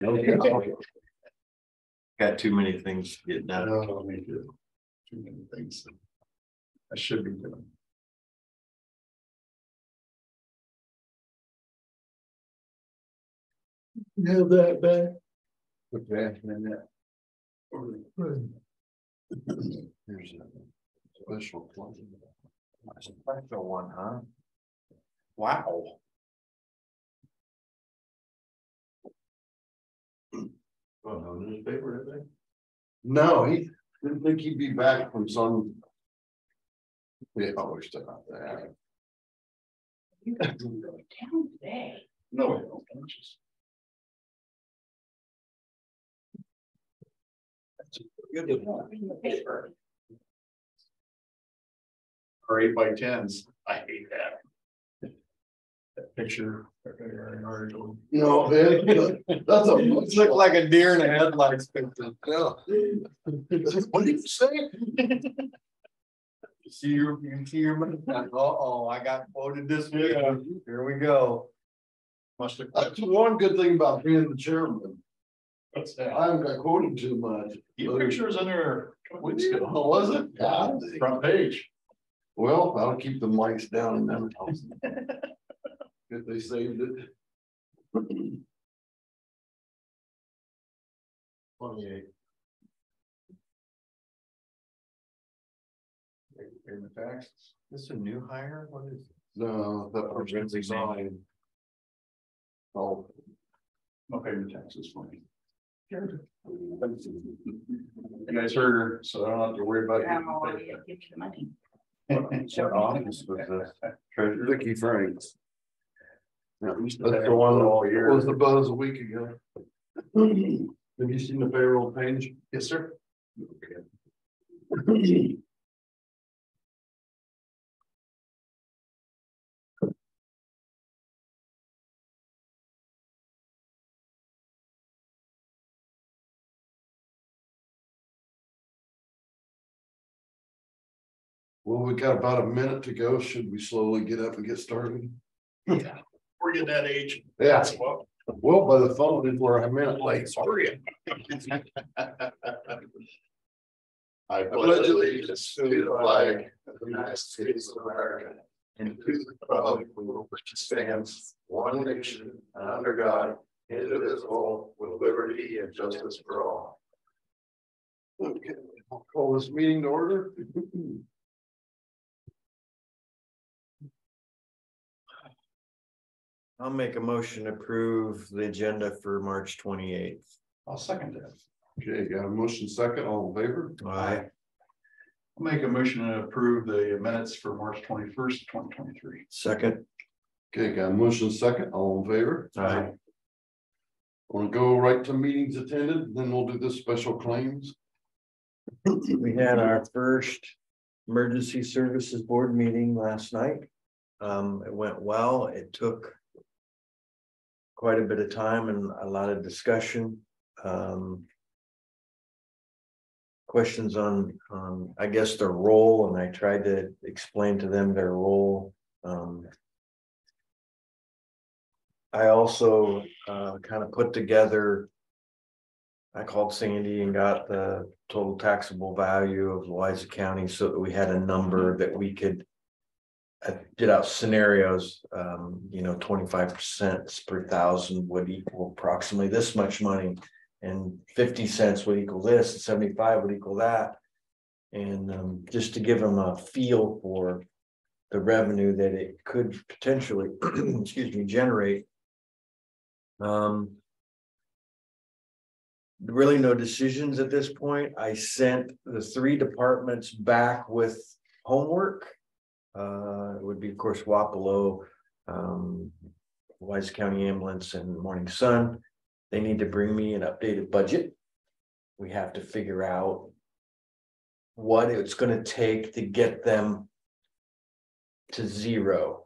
Okay. Got too many things to get done. No, me too. Too many things I should be doing. Have that back. Okay, and then here's a special one. Special one, huh? Wow. Oh, no newspaper, I think. No, he didn't think he'd be back from some. We always stuff out there. You guys are going to town today. No, I don't. I'm just- In the paper. Or 8x10s. I hate that. That picture. No, that's a. Look like a deer in the headlights picture. What did you say? You can see your money. Uh-oh, I got quoted this week. Here we go. Must have. That's one good thing about being the chairman. What's that? I haven't got quoted too much. Your picture was in there a couple weeks ago. Oh, was it? Yeah. Front page. Well, I'll keep the mics down in them. If they saved it. 28. In the taxes. This a new hire? What is it? No, that person's resigned. Oh. Okay, the taxes for me. You guys heard her, so I don't have to worry about I'm already gonna give you the money. What office was this? Treasurer? Vicky Franks. Yeah, that's That's the one all that year. was the buzz a week ago. Have you seen the payroll page? Yes, sir. Well, we got about a minute to go. Should we slowly get up and get started? Yeah, we're getting that age. Yeah. Well, by the phone, we're a minute late. Sorry. I pledge allegiance to the flag of the United States of America and to the republic for which it stands, one nation, under God, indivisible, with liberty and justice for all. Okay, I'll call this meeting to order. I'll make a motion to approve the agenda for March 28th. I'll second that. Okay, got a motion second, all in favor? Aye. I'll make a motion to approve the minutes for March 21st, 2023. Second. Okay, got a motion second, all in favor? Aye. Want to go right to meetings attended, then we'll do the special claims. We had our first emergency services board meeting last night. It went well. It took quite a bit of time and a lot of discussion. Questions on I guess their role, and I tried to explain to them their role. I also kind of put together, I called Sandy and got the total taxable value of Louisa County so that we had a number that we could. I did out scenarios, 25% per thousand would equal approximately this much money, and 50 cents would equal this, and 75 would equal that. And just to give them a feel for the revenue that it could potentially, generate. Really no decisions at this point. I sent the 3 departments back with homework. It would be, of course, Wapello, Wise County Ambulance, and Morning Sun. They need to bring me an updated budget. We have to figure out what it's going to take to get them to zero,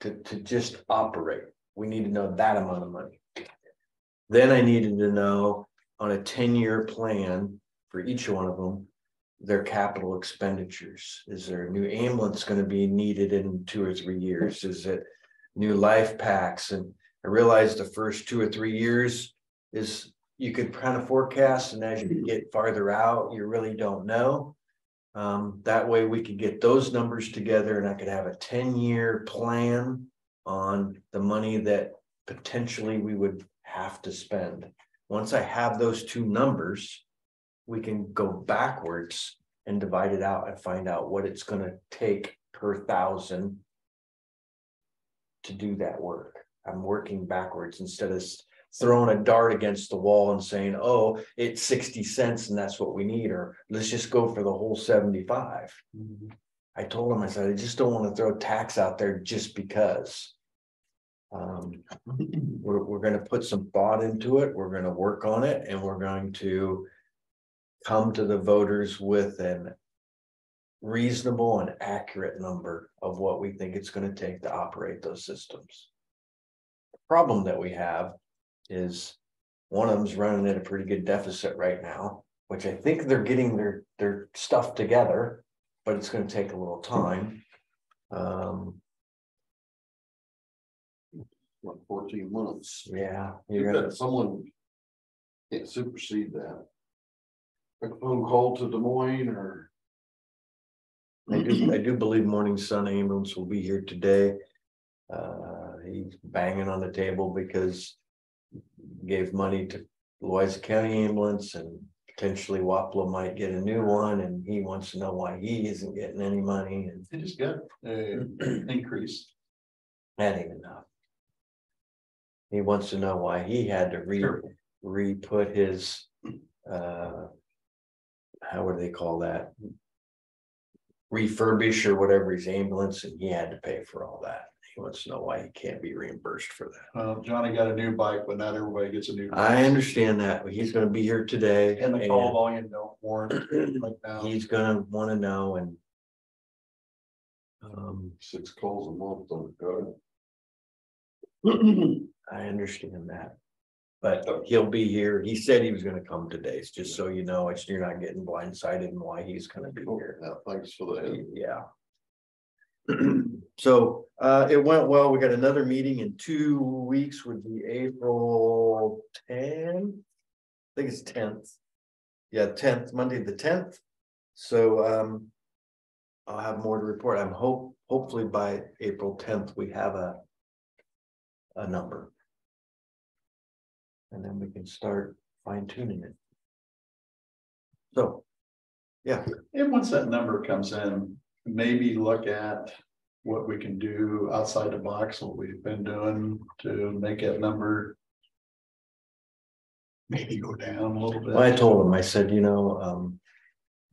to just operate. We need to know that amount of money. Then I needed to know on a 10-year plan for each one of them, their capital expenditures. Is there a new ambulance going to be needed in 2 or 3 years? Is it new life packs? And I realized the first 2 or 3 years, is you could kind of forecast, and as you get farther out, you really don't know. That way we could get those numbers together and I could have a 10-year plan on the money that potentially we would have to spend. Once I have those two numbers, we can go backwards and divide it out and find out what it's going to take per 1,000 to do that work. I'm working backwards instead of throwing a dart against the wall and saying, oh, it's 60 cents and that's what we need, or let's just go for the whole 75. I told him, I said, I just don't want to throw tax out there just because. We're going to put some thought into it. We're going to work on it, and we're going to come to the voters with an reasonable and accurate number of what we think it's going to take to operate those systems. The problem that we have is one of them's running at a pretty good deficit right now, which I think they're getting their stuff together, but it's going to take a little time. 14 months. Yeah, You bet someone can't supersede that. A phone call to Des Moines, or I do believe Morning Sun Ambulance will be here today. He's banging on the table because he gave money to Louisa County Ambulance, and potentially Wapello might get a new one, and he wants to know why he isn't getting any money. And They just got increase. that ain't enough. He wants to know why he had to re-put his how would they call that? Refurbish or whatever his ambulance, and he had to pay for all that. He wants to know why he can't be reimbursed for that. Johnny got a new bike, but not everybody gets a new bike. I understand that, but he's gonna be here today. And the call volume don't warrant like now. He's gonna wanna know, and 6 calls a month on the card. I understand that. But he'll be here. He said he was gonna come today. It's just so you know, you're not getting blindsided and why he's gonna be here. Yeah, thanks for that. Yeah. So it went well. We got another meeting in 2 weeks, would be April 10th. I think it's 10th. Yeah, 10th, Monday the 10th. So I'll have more to report. I'm hopefully by April 10th we have a number. And then we can start fine-tuning it. So yeah. And once that number comes in, maybe look at what we can do outside the box, what we've been doing to make that number maybe go down a little bit. Well, I told him, I said,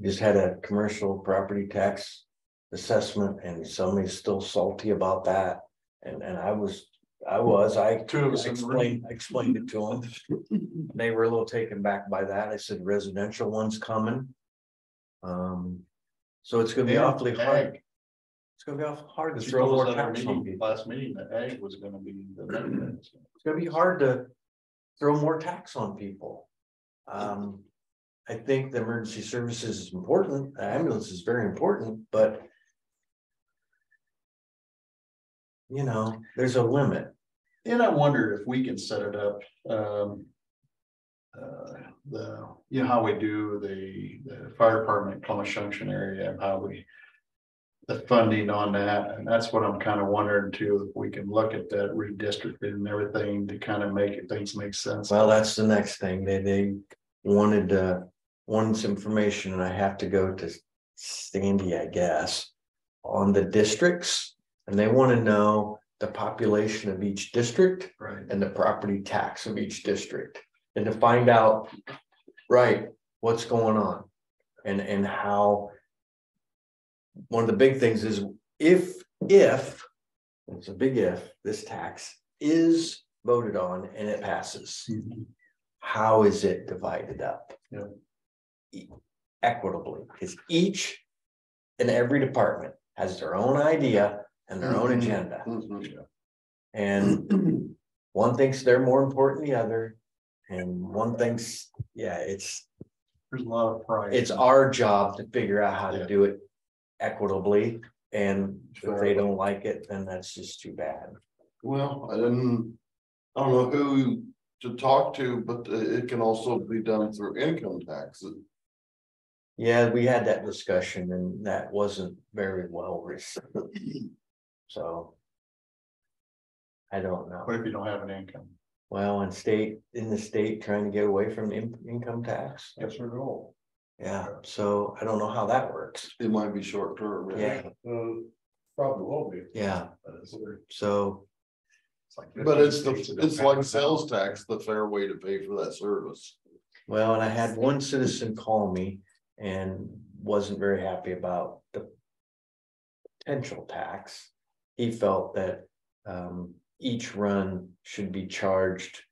just had a commercial property tax assessment and somebody's still salty about that. And I Two of us in the room. explained it to them. They were a little taken back by that. I said, residential one's coming. So it's gonna be awfully hard. It's gonna be awful hard to throw more tax on people. Last meeting, the ag was gonna be the next. It's gonna be hard to throw more tax on people. I think the emergency services is important. The ambulance is very important, but there's a limit. And I wonder if we can set it up, how we do the fire department, Columbus Junction area, and how the funding on that. And that's what I'm kind of wondering too, if we can look at that redistricting and everything to kind of things make sense. Well, that's the next thing. They wanted some information, and I have to go to Sandy, I guess, on the districts, and they want to know the population of each district, right, and the property tax of each district, and to find out what's going on, and how. One of the big things is if it's a big if, this tax is voted on and it passes, how is it divided up? Equitably, because each and every department has their own idea and their own agenda. And one thinks they're more important than the other, and one thinks, there's a lot of pride. It's our job to figure out how to do it equitably, and if they don't like it, then that's just too bad. Well, I don't know who to talk to, but it can also be done through income taxes. Yeah, we had that discussion and that wasn't very well received. So. I don't know. What if you don't have an income? Well, in the state trying to get away from income tax. That's their goal. Yeah, so I don't know how that works. It might be short term. Yeah, Probably will be. yeah, so, But it's like sales tax, the fair way to pay for that service. well, and I had one citizen call me and wasn't very happy about the potential tax. He felt that each run should be charged,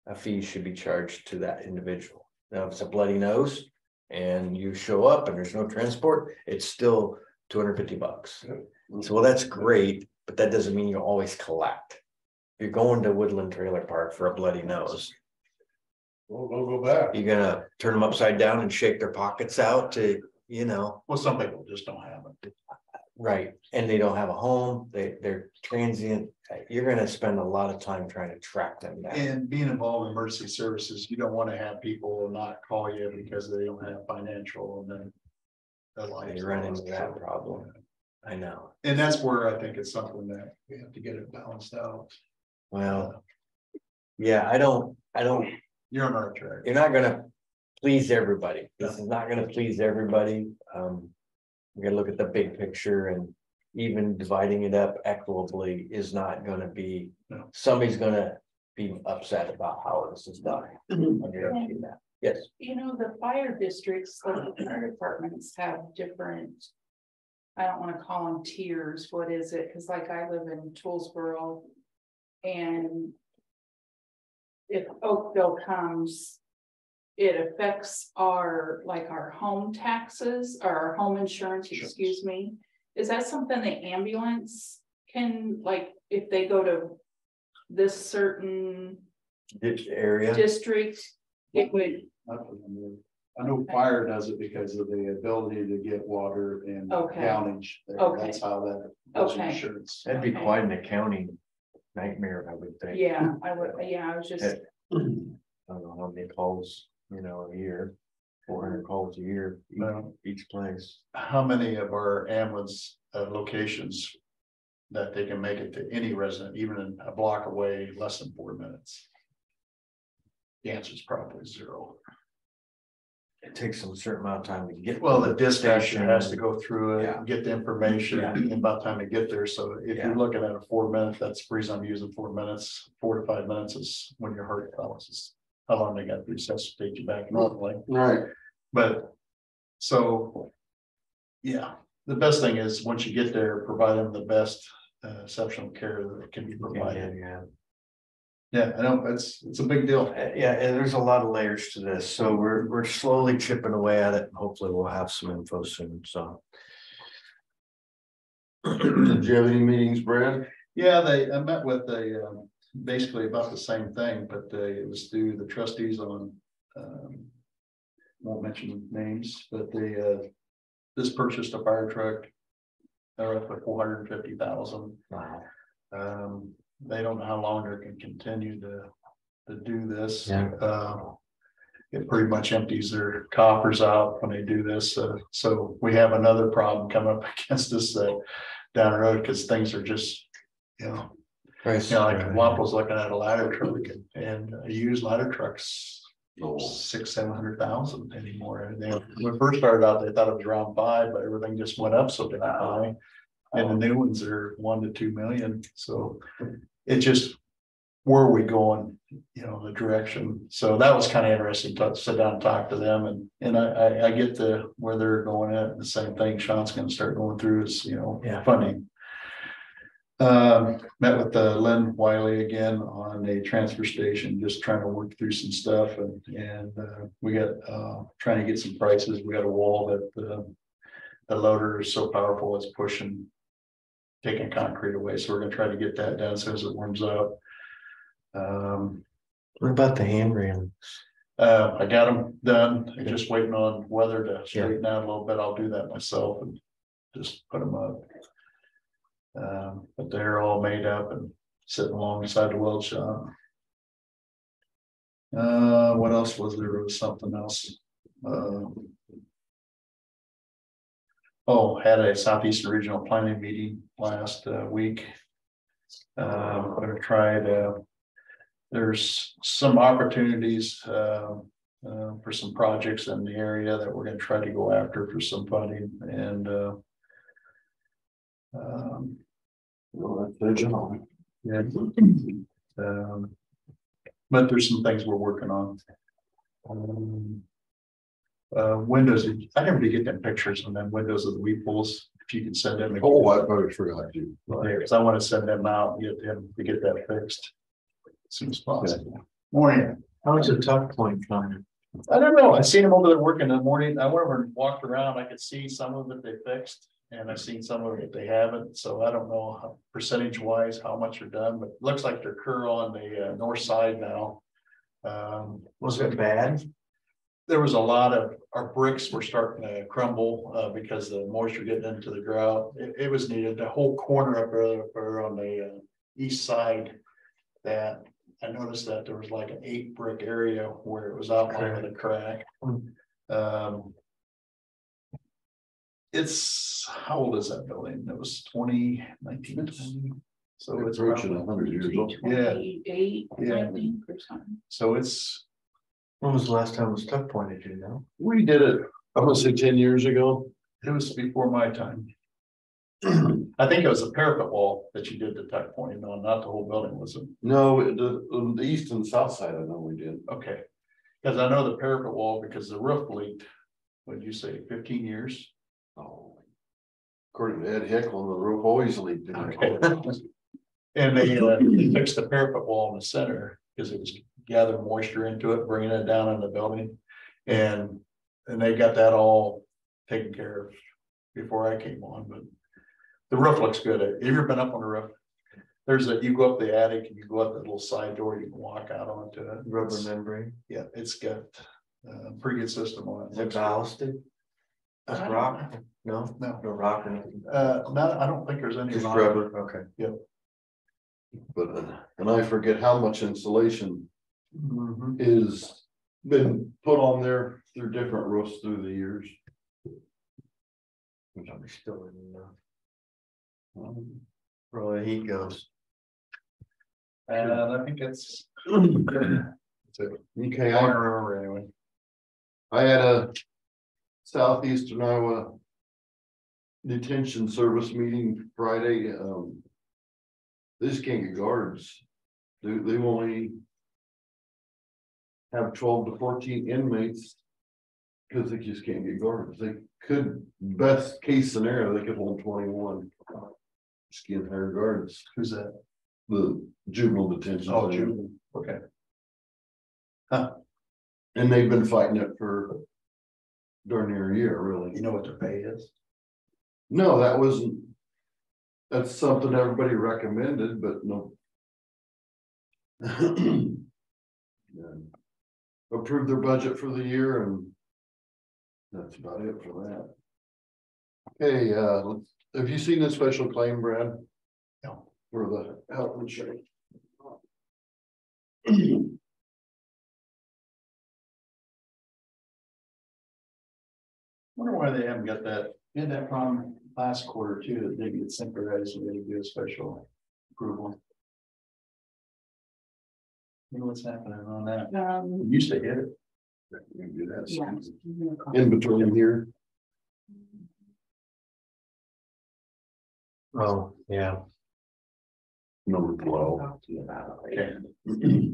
a fee should be charged to that individual. Now, if it's a bloody nose and you show up and there's no transport, it's still $250. So, well, that's great, but that doesn't mean you always collect. If you're going to Woodland Trailer Park for a bloody nose, We'll go back. you're gonna turn them upside down and shake their pockets out to, Well, some people just don't have it. right, and they don't have a home, they're transient. You're gonna spend a lot of time trying to track them down. And being involved in emergency services, you don't want to have people not call you because they don't have financial and then. They run into that problem. I know. And that's where I think it's something that we have to get it balanced out. Well, yeah, I don't, You're on our track. you're not gonna please everybody. This is not gonna please everybody. We gotta look at the big picture, and even dividing it up equitably is not gonna be, No. somebody's gonna be upset about how this is done. I guarantee that. Yes, You know, the fire districts, like the fire departments have different. I don't want to call them tiers, what is it? Cause like I live in Toolsboro. And. If Oakville comes. It affects our, like our home taxes or our home insurance, excuse me. Is that something the ambulance can, like, if they go to this certain ditch area. district, it would, I know fire does it because of the ability to get water and Okay. downage. there. Okay. That's how that's Okay. insurance. That'd be quite an accounting nightmare, I would think. yeah, I would, yeah, I was just, I don't know how many calls, a year, 400 calls a year, No. each place. How many of our ambulance locations that they can make it to any resident, even in a block away, less than 4 minutes? The answer is probably 0. It takes them a certain amount of time to get. Well, to the dispatcher station. has to go through it, Yeah. get the information, Yeah. and by the time they get there, so if Yeah. you're looking at a 4 minute, that's the reason I'm using 4 minutes. 4 to 5 minutes is when your heart is how long they got to resuscitate you back normally. Right. But so, yeah, the best thing is once you get there, provide them the best exceptional care that can be provided. Yeah. Yeah, I know it's a big deal. Yeah, and there's a lot of layers to this, so we're slowly chipping away at it, and hopefully we'll have some info soon, so. Did you have any meetings, Brad? Yeah, I met with basically about the same thing, but it was through the trustees on, won't mention names, but they just purchased a fire truck. They're up to 450,000. Wow. They don't know how long they can continue to do this. Yeah. It pretty much empties their coffers out when they do this. So we have another problem coming up against us down the road because things are just, like Wample's looking at a ladder truck and a used ladder trucks. Oh. 600,000-700,000 anymore. And when we first started out, they thought it was around 5, but everything just went up so damn high. And the new ones are 1 to 2 million. So it just, where are we going? The direction. So that was kind of interesting to sit down and talk to them. And I get where they're going at. The same thing Sean's going to start going through is, funding. Met with Lynn Wiley again on a transfer station, just trying to work through some stuff and we got trying to get some prices. We got a wall that the loader is so powerful it's taking concrete away. So we're gonna try to get that done as soon as it warms up. What about the handrails? I got them done. I'm just waiting on weather to straighten out a little bit. I'll do that myself and just put them up. But they're all made up and sitting alongside the weld shop. What else was there? There was something else. Had a Southeastern Regional Planning meeting last week. I'm gonna try to. There's some opportunities for some projects in the area that we're gonna try to go after for some funding and. Well, that's their job. Yeah. But there's some things we're working on. Windows, I never did get them pictures on them windows of the weed pools. If you can send them. Oh, I probably forgot to. Because I want to send them out, and get them to get that fixed as soon as possible. Morning. How is the tuck point coming? I don't know. I seen them over there working in the morning. I went over and walked around. I could see some of it they fixed. And I've seen some of it they haven't, so I don't know how, percentage wise how much are done, but it looks like they're curl on the north side now. Was it bad? There was a lot of our bricks were starting to crumble because the moisture getting into the ground. It was needed. The whole corner up there on the east side, that I noticed that there was like an 8 brick area where it was outlined with a crack. It's, how old is that building? It was 1920. So it's approaching 100 years old. Yeah. 28, Yeah. I think, or something. So it's, When was the last time it was tuck pointed, you know? We did it, I'm gonna say 10 years ago. it was before my time. I think it was a parapet wall that you did the tuck pointing on, not the whole building, was it? No, the east and south side, I know we did. Okay. Because I know the parapet wall, because the roof leaked, what'd you say, 15 years? Oh. According to Ed Hickel, the roof always leaked. Okay. And they fixed the parapet wall in the center because it was gathering moisture into it, bringing it down in the building. And they got that all taken care of before I came on, but the roof looks good. Have you ever been up on the roof? You go up the attic and you go up the little side door, you can walk out onto it. Rubber membrane. Yeah, it's got a pretty good system on it. Is it ballasted? I don't Rock? No, No, no rock or anything. no, I don't think there's any. Just rock. rubber, okay. But, and I forget how much insulation Mhm. is been put on there through different roofs through the years. Probably still in, where the heat goes. And I think it's. That's it. Okay, I don't remember anyway. I had a Southeastern Iowa detention service meeting Friday. They just can't get guards. They only have 12 to 14 inmates because they just can't get guards. They could, best case scenario, they could hold 21. Just can't hire guards. Who's that? The juvenile detention. Oh, center. Julie. Okay. And they've been fighting it for darn near a year, really. You know what their pay is? No, that's something everybody recommended, but no. Approved their budget for the year and that's about it for that. Okay, have you seen the special claim, Brad? No. For the health insurance? Wonder why they haven't got that. They had that problem last quarter too, that they get synchronized and they do a special approval. You know what's happening on that? We used to hit it. We can do that. Yeah. In between here. Oh, yeah. Number 12. Talk to you about it later. Okay.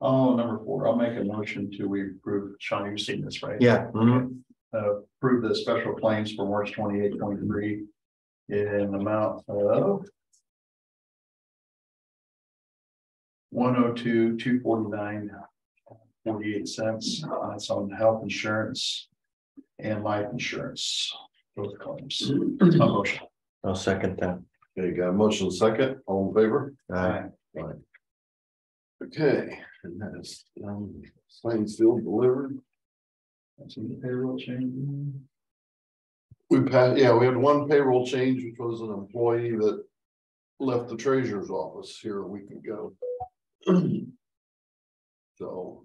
Number 4, I'll make a motion to approve, Sean, you've seen this, right? Yeah. Mhm. Approve the special claims for March 28, 23 in amount of $102,249.48. That's on health insurance and life insurance, both claims. That's my motion. I'll second that. Okay, got a motion second, all in favor? Aye. Okay, and that is, signed, sealed, delivered. That's in the payroll change. We had one payroll change, which was an employee that left the treasurer's office here a week ago. So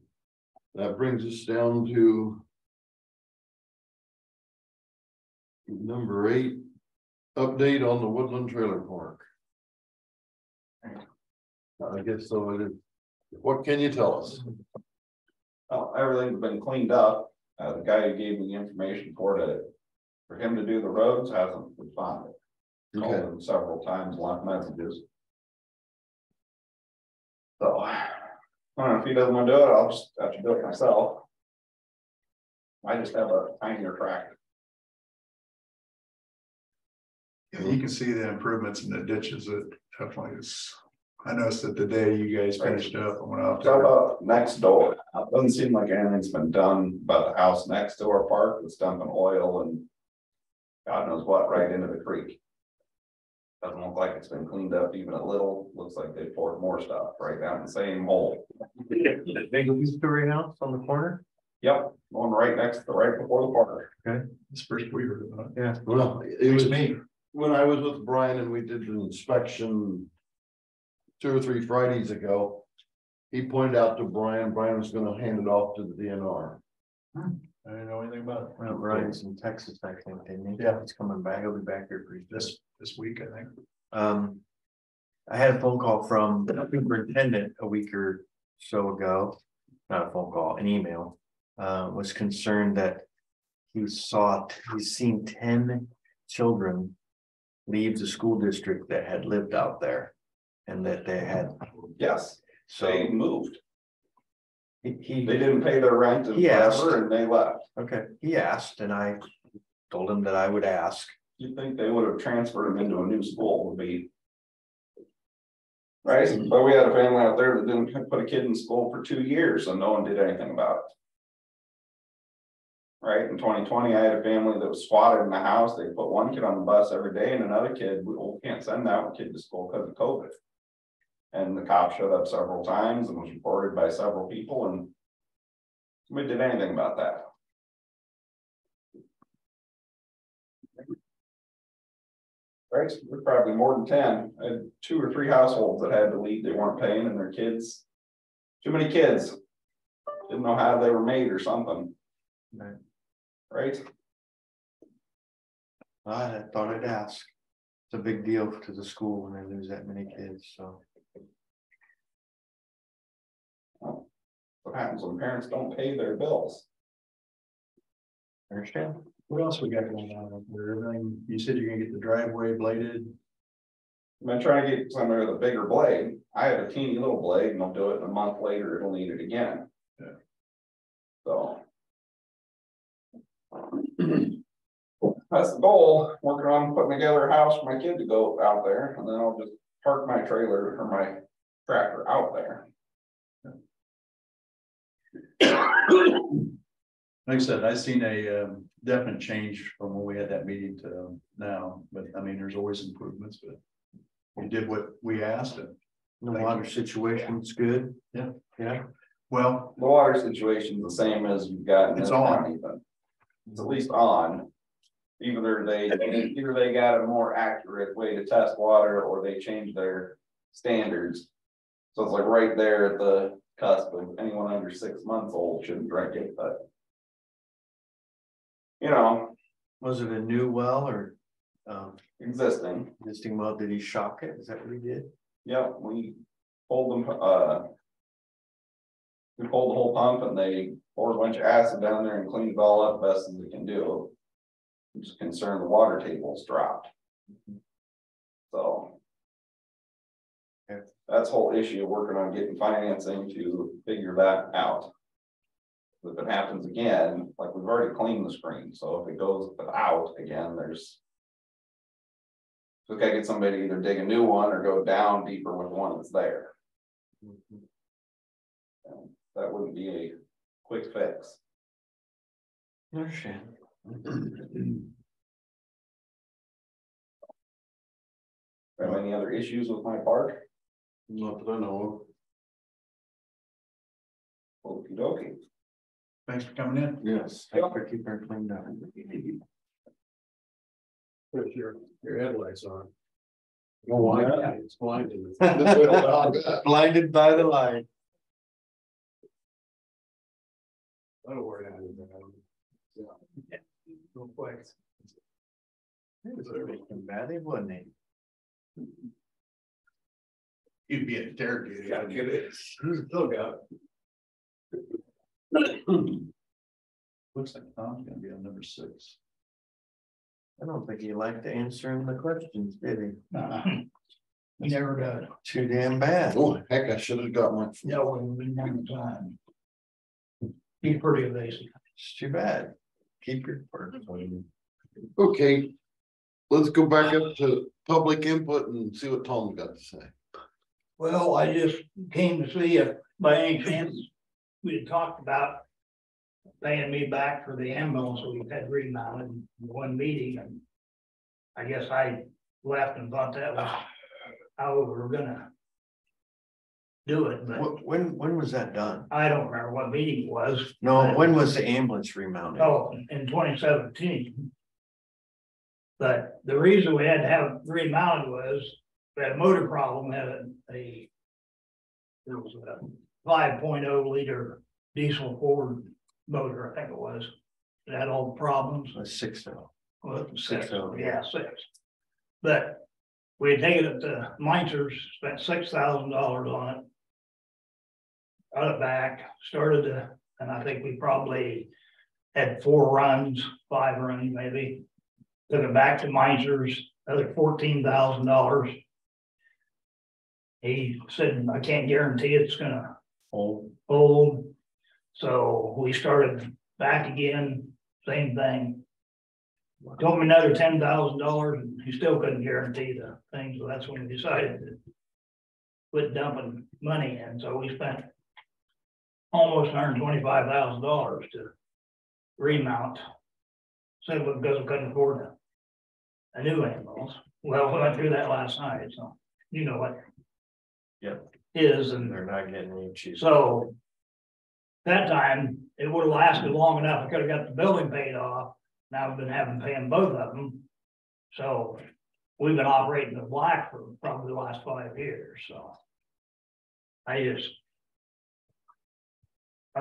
that brings us down to number 8, update on the Woodland Trailer Park. I guess so it is. What can you tell us? Well, everything's been cleaned up. The guy who gave me the information for him to do the roads hasn't responded. Called him several times, left messages. So I don't know if he doesn't want to do it, I'll just have to do it myself. I just have a tinier tractor. You can see the improvements in the ditches. It definitely is. I noticed that the day you guys finished up and went out So there. next door, it doesn't seem like anything's been done about the house next to our park. It's dumping oil and God knows what right into the creek. Doesn't look like it's been cleaned up even a little. Looks like they poured more stuff right down the same hole. The big two-story house on the corner? Yep, going right before the park. Okay. It's first we heard about it. Yeah. Well, it was me when I was with Brian and we did the inspection 2 or 3 Fridays ago. He pointed out to Brian was gonna hand it off to the DNR. I didn't know anything about it. Well, Brian's in Texas, I think, didn't he? Yeah. He's coming back. He'll be back here pretty soon. This week, I think. I had a phone call from the superintendent a week or so ago. Not a phone call, an email. Was concerned that he's seen 10 children leave the school district that had lived out there. And that they had, Yes, they so moved. he They didn't pay their rent and He asked. whatever, and they left. okay, he asked, and I told him that I would ask. You'd think they would have transferred them into a new school would be. Right, but we had a family out there that didn't put a kid in school for 2 years and no one did anything about it. Right, in 2020, I had a family that was squatted in the house. They put one kid on the bus every day and another kid, we can't send that kid to school because of COVID. And the cop showed up several times and was reported by several people and we did anything about that. Right, we're probably more than 10. I had 2 or 3 households that had to leave. They weren't paying and their kids, too many kids. Didn't know how they were made or something. Right. Right? I thought I'd ask. It's a big deal to the school when they lose that many kids, so. What happens when parents don't pay their bills? Understand? What else we got going on up there? Everything, you said you're gonna get the driveway bladed. I've been trying to get somewhere with a bigger blade. I have a teeny little blade and I'll do it, and a month later it'll need it again. Yeah. So. That's the goal, working on putting together a house for my kid to go out there, and then I'll just park my trailer or my tractor out there. Like I said, I seen a definite change from when we had that meeting to now, but I mean, there's always improvements, but we did what we asked and. The water situation's good. Yeah. Yeah. Well, The water situation's the same as you've got in It's this on. county, but it's at least on. Either they got a more accurate way to test water or they changed their standards. So it's like right there at the cusp of anyone under 6 months old shouldn't drink it, but. You know, Was it a new well or existing. existing well? Did he shock it? Is that what he did? Yep, we pulled them, we pulled the whole pump and they poured a bunch of acid down there and cleaned it all up best as they can do. I'm just concerned the water table's dropped. So. Okay. That's the whole issue, working on getting financing to figure that out. If it happens again, like we've already cleaned the screen, so if it goes without again, there's. So we gotta get somebody to either dig a new one or go down deeper with the one that's there. And that wouldn't be a quick fix. Understand. Have any other issues with my park? Not that I know Okey dokey. thanks for coming in. of. Yes. Thanks for keeping her cleaned up. Put your headlights on. Oh, Yeah, it's blinded. Blinded by the light. That'll work out. Yeah. Real quick. Badly, wasn't he? You'd be interrogated. Yeah, get it. Still got Looks like Tom's gonna be on number 6. I don't think he liked answering the questions, did he? He never does. Too damn bad. Oh, heck, I should have got my. No, we've been one time. He's pretty evasive. It's too bad. Keep your part. Okay. Let's go back up to public input and see what Tom's got to say. Well, I just came to see if by any chance we had talked about paying me back for the ambulance we've had remounted in one meeting, and I guess I left and thought that was how we were gonna do it, but When was that done? I don't remember what meeting it was. No, when was the ambulance remounted? Oh, in 2017. But the reason we had to have remounted was we had a motor problem, had there was a 5.0 liter diesel Ford motor, I think it was. It had all the problems. 6 now. Well, Six. yeah, 6. But we had taken it to Meister's, spent $6,000 on it. Got it back, and I think we probably had 4 runs, 5 runs maybe. Took it back to Meister's, another $14,000. He said, I can't guarantee it's gonna hold. So we started back again, same thing. Told me another $10,000 and he still couldn't guarantee the thing. So that's when we decided to quit dumping money in. So we spent almost $125,000 to remount. Simply because we couldn't afford a new ambulance. Well, we went through that last night, so you know what. Yep. Is, and They're not getting any cheaper. so that time it would have lasted long enough. I could have got the building paid off. Now we've been paying both of them. So we've been operating the black for probably the last 5 years. So I'd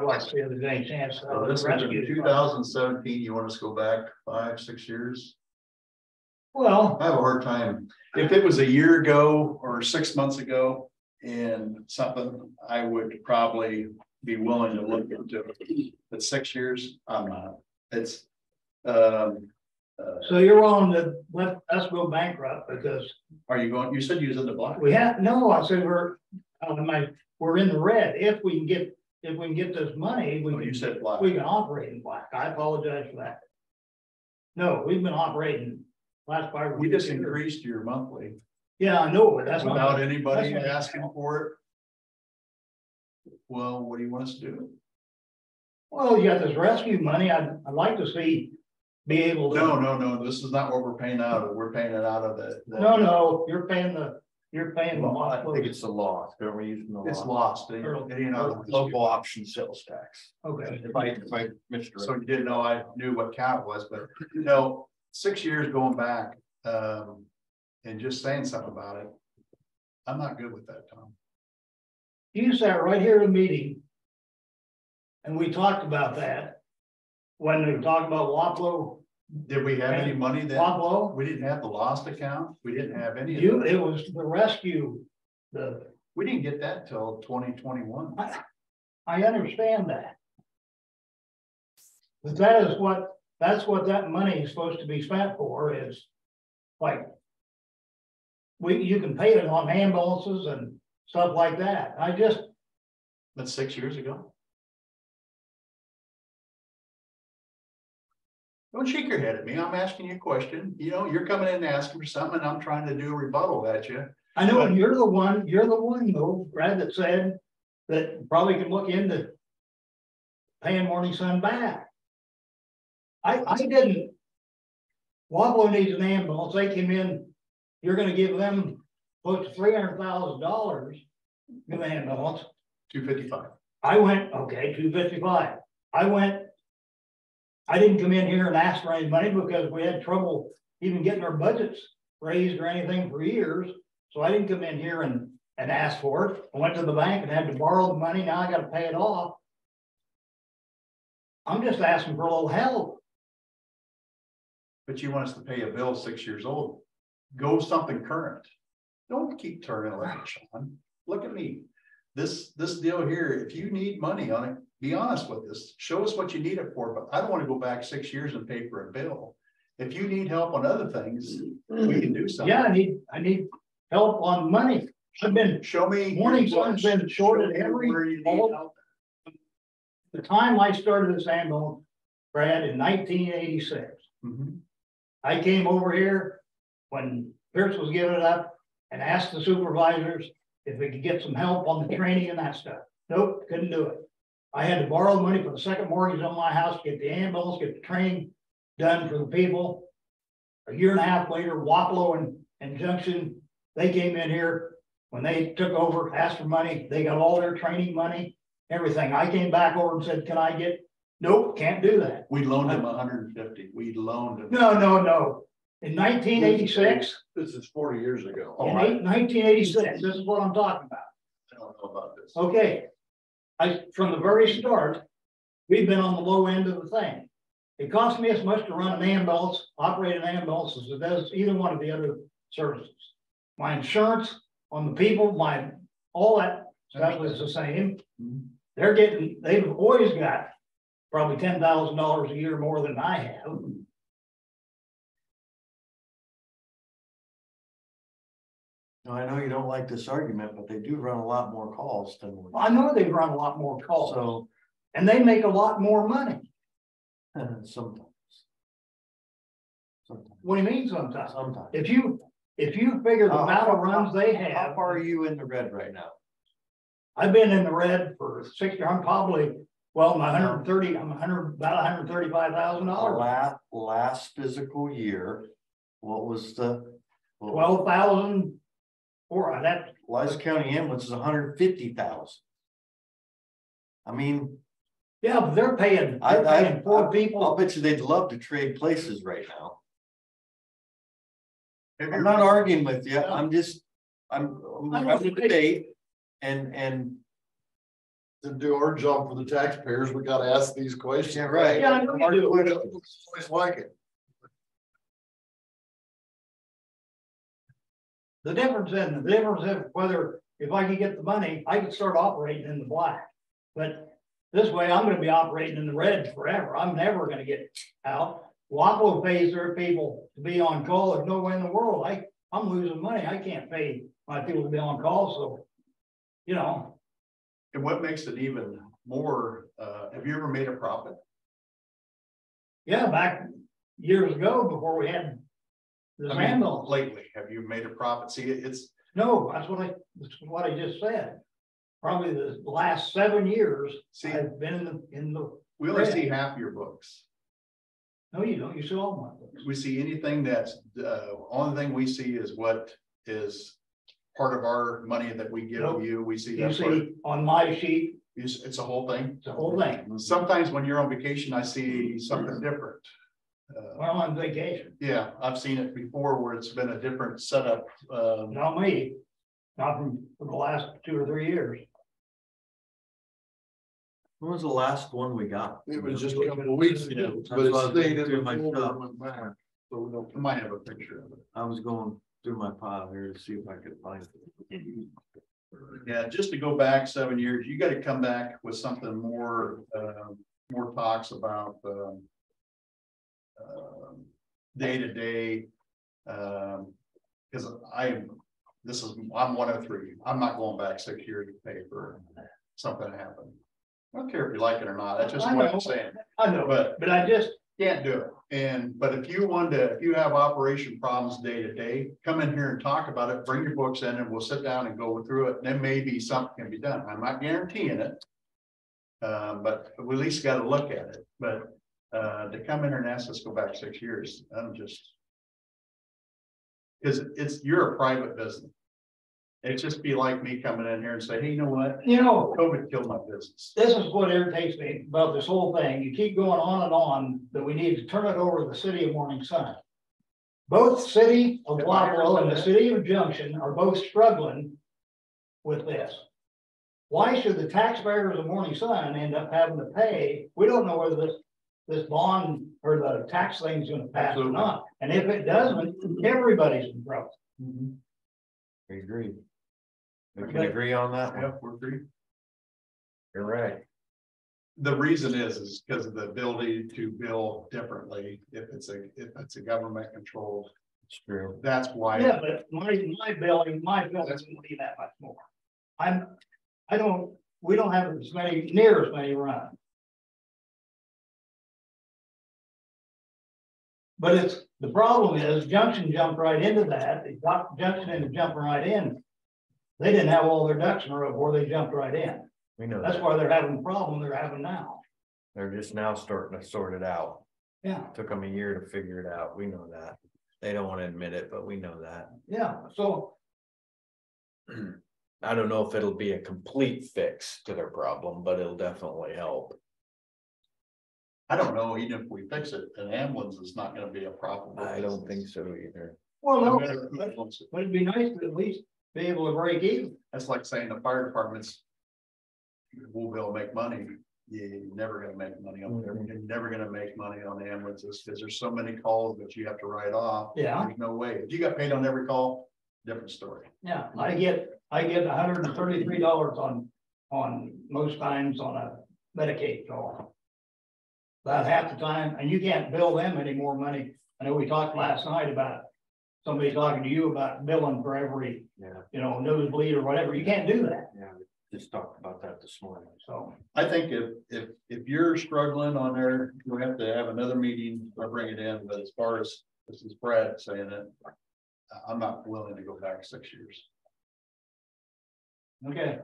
like to see if there's any chance So this is in 2017, you want us to go back 5-6 years? Well, I have a hard time. If it was a year ago or 6 months ago and something, I would probably be willing to look into it. But 6 years, I'm not. It's so you're willing to let us go bankrupt because are you going? You said you was in the black. we have I said we're in the red. If we can get this money, Oh, you said black. we can operate in black. I apologize for that. No, we've been operating last 5 We years. just increased your monthly Yeah, I know, but that's without not, anybody that's not- asking for it. Well, what do you want us to do? well, you got this rescue money. I'd like to be able to. No. This is not what we're paying out of. We're paying it out of the. No, you're paying the I think it's the law. Don't we use the It's law? lost. It ain't out of the- Local option sales tax. Okay. If I missed it. So you didn't know I knew what count was, but 6 years going back, and just saying something about it. I'm not good with that, Tom. You sat right here in a meeting. And we talked about that. When we were talking about Waplo, Did we have any money then? Waplo, We didn't have the lost account. We didn't have any. of it that. was the rescue, We didn't get that till 2021. I understand that. But that's what that money is supposed to be spent for is like. You can pay it on ambulances and stuff like that. That's 6 years ago. Don't shake your head at me. I'm asking you a question. You're coming in and asking for something and I'm trying to do a rebuttal at you. I know, and you're the one though, Brad, that said that probably can look into paying Morning Sun back. I didn't. Waplo needs an ambulance. They came in, you're gonna give them close to $300,000 new ambulance. 255. I went, okay, 255. I didn't come in here and ask for any money because we had trouble even getting our budgets raised or anything for years. So I didn't come in here and ask for it. I went to the bank and had to borrow the money. Now I gotta pay it off. I'm just asking for a little help. But you want us to pay a bill 6 years old. Go something current. Don't keep turning like Sean. Look at me. This deal here, if you need money on it, be honest with us. Show us what you need it for, but I don't want to go back 6 years and pay for a bill. If you need help on other things, we can do something. Yeah, I need help on money. I've been, Show me. Morningside's been shorted every, Where you need all help. the time I started this ambulance, Brad, in 1986. Mhm. I came over here when Pierce was giving it up and asked the supervisors if we could get some help on the training and that stuff. Nope, couldn't do it. I had to borrow money for the second mortgage on my house, get the ambulance, get the training done for the people. A year and a half later, Wapello and Junction, they came in here. When they took over, asked for money, they got all their training money, everything. I came back over and said, can I get, nope, can't do that. We loaned him 150. We loaned him. No. In 1986, This is 40 years ago. in 1986, this is what I'm talking about. I don't know about this. Okay. From the very start, we've been on the low end of the thing. It costs me as much to run an ambulance, operate an ambulance as it does either one of the other services. My insurance on the people, all that stuff is the same. They've always got probably $10,000 a year more than I have. Now, I know you don't like this argument, but they do run a lot more calls than we. I know they run a lot more calls. So And they make a lot more money. sometimes. What do you mean sometimes? Sometimes. If you figure the amount of runs they How have, far are you in the red right now? I've been in the red for 60, I'm probably, well, my 130, I'm about $135,000. Last physical year, what was the? 12,000 or that. Wise County ambulance is 150,000. I mean. Yeah, but they're paying four people. I'll bet you they'd love to trade places right now. I'm not arguing with you. I'm having a debate and. To do our job for the taxpayers, we gotta ask these questions. Yeah, right. Yeah, I know you do. Always like it. The difference in whether, if I could get the money, I could start operating in the black. But this way, I'm gonna be operating in the red forever. I'm never gonna get out. Wapello pays their people to be on call. There's no way in the world. I'm losing money. I can't pay my people to be on call, so, you know. And what makes it even more, have you ever made a profit? Yeah, back years ago before we had the ambulance. Lately, have you made a profit? See, it's. No, that's what I just said. Probably the last 7 years, See, I've been in the. we only red. see half your books. No, you don't. You see all my books. We see anything that's, only thing we see is what is part of our money that we give Nope. you. We see You that part. see on my sheet, It's a whole thing. the whole thing. Sometimes when you're on vacation, I see something different. When I'm on vacation, Yeah, I've seen it before where it's been a different setup. not me, not from the last 2 or 3 years. When was the last one we got? It was just a couple of weeks ago, but it stayed in the folder and went back. So we don't. I might have a picture of it. I was going through my pile here to see if I could find it. Yeah, just to go back 7 years, you gotta come back with something more, more talks about, day to day. Cause I'm 1 of 3. I'm not going back 6 years to pay for something to happen. I don't care if you like it or not. That's just I what know. I'm saying. I know, but I just, Can't do it. But if you have operation problems day to day, come in here and talk about it, bring your books in and we'll sit down and go through it. And then maybe something can be done. I'm not guaranteeing it. But we at least got to look at it. But to come in here and ask us to go back 6 years, I'm just. Because you're a private business. It'd just be like me coming in here and say, hey, you know what? COVID killed my business. this is what irritates me about this whole thing. You keep going on and on that we need to turn it over to the city of Morning Sun. both city of Wapello and the city of Junction are both struggling with this. Why should the taxpayers of Morning Sun end up having to pay? We don't know whether this bond or the tax thing is gonna pass or not. And if it doesn't, everybody's in trouble. We agree. We can agree on that one. Yeah, we're free. You're right. The reason is because of the ability to bill differently if it's a government controlled. It's true. That's why. Yeah, but my billing won't be that much more. We don't have near as many runs. But the problem is Junction jumped right into that. They got Junction into jumping right in. They didn't have all their ducks in a row before they jumped right in. We know That's that. why they're having the problem they're having now. They're just now starting to sort it out. Yeah, Took them a year to figure it out. We know that. They don't want to admit it, but we know that. yeah. So I don't know if it'll be a complete fix to their problem, but it'll definitely help. I don't know, even if we fix it, an ambulance is not gonna be a problem. I don't think so either. well, no, but it'd be nice to at least be able to break even. That's like saying the fire departments will be able to make money. You're never gonna make money on them. You're never gonna make money on the ambulances because there's so many calls that you have to write off. Yeah. There's no way. If you got paid on every call, different story. Yeah, I get $133 on most times on a Medicaid call. About half the time, and you can't bill them any more money. I know we talked last night about somebody talking to you about billing for every, nosebleed or whatever. You can't do that. Yeah, just talked about that this morning. So, I think if you're struggling on there, you have to have another meeting or bring it in, but as far as this is Brad saying it, I'm not willing to go back 6 years. okay.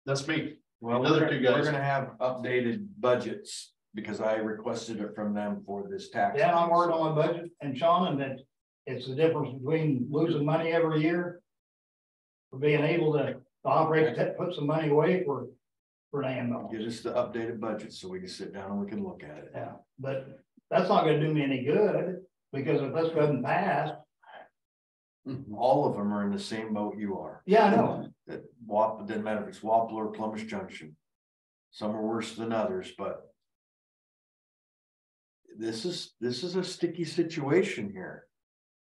That's me. Well, Other we're two guys. gonna have updated budgets because I requested it from them for this tax. Yeah, I'm working on my budget and Sean, and that it's the difference between losing money every year. For being able to operate, put some money away for an ambulance. Get us the updated budget so we can sit down and we can look at it. Yeah, but that's not gonna do me any good, because if this doesn't pass, All of them are in the same boat you are. yeah, I know. That it doesn't matter if it's Wapello or Plymouth Junction. Some are worse than others, but. This is a sticky situation here.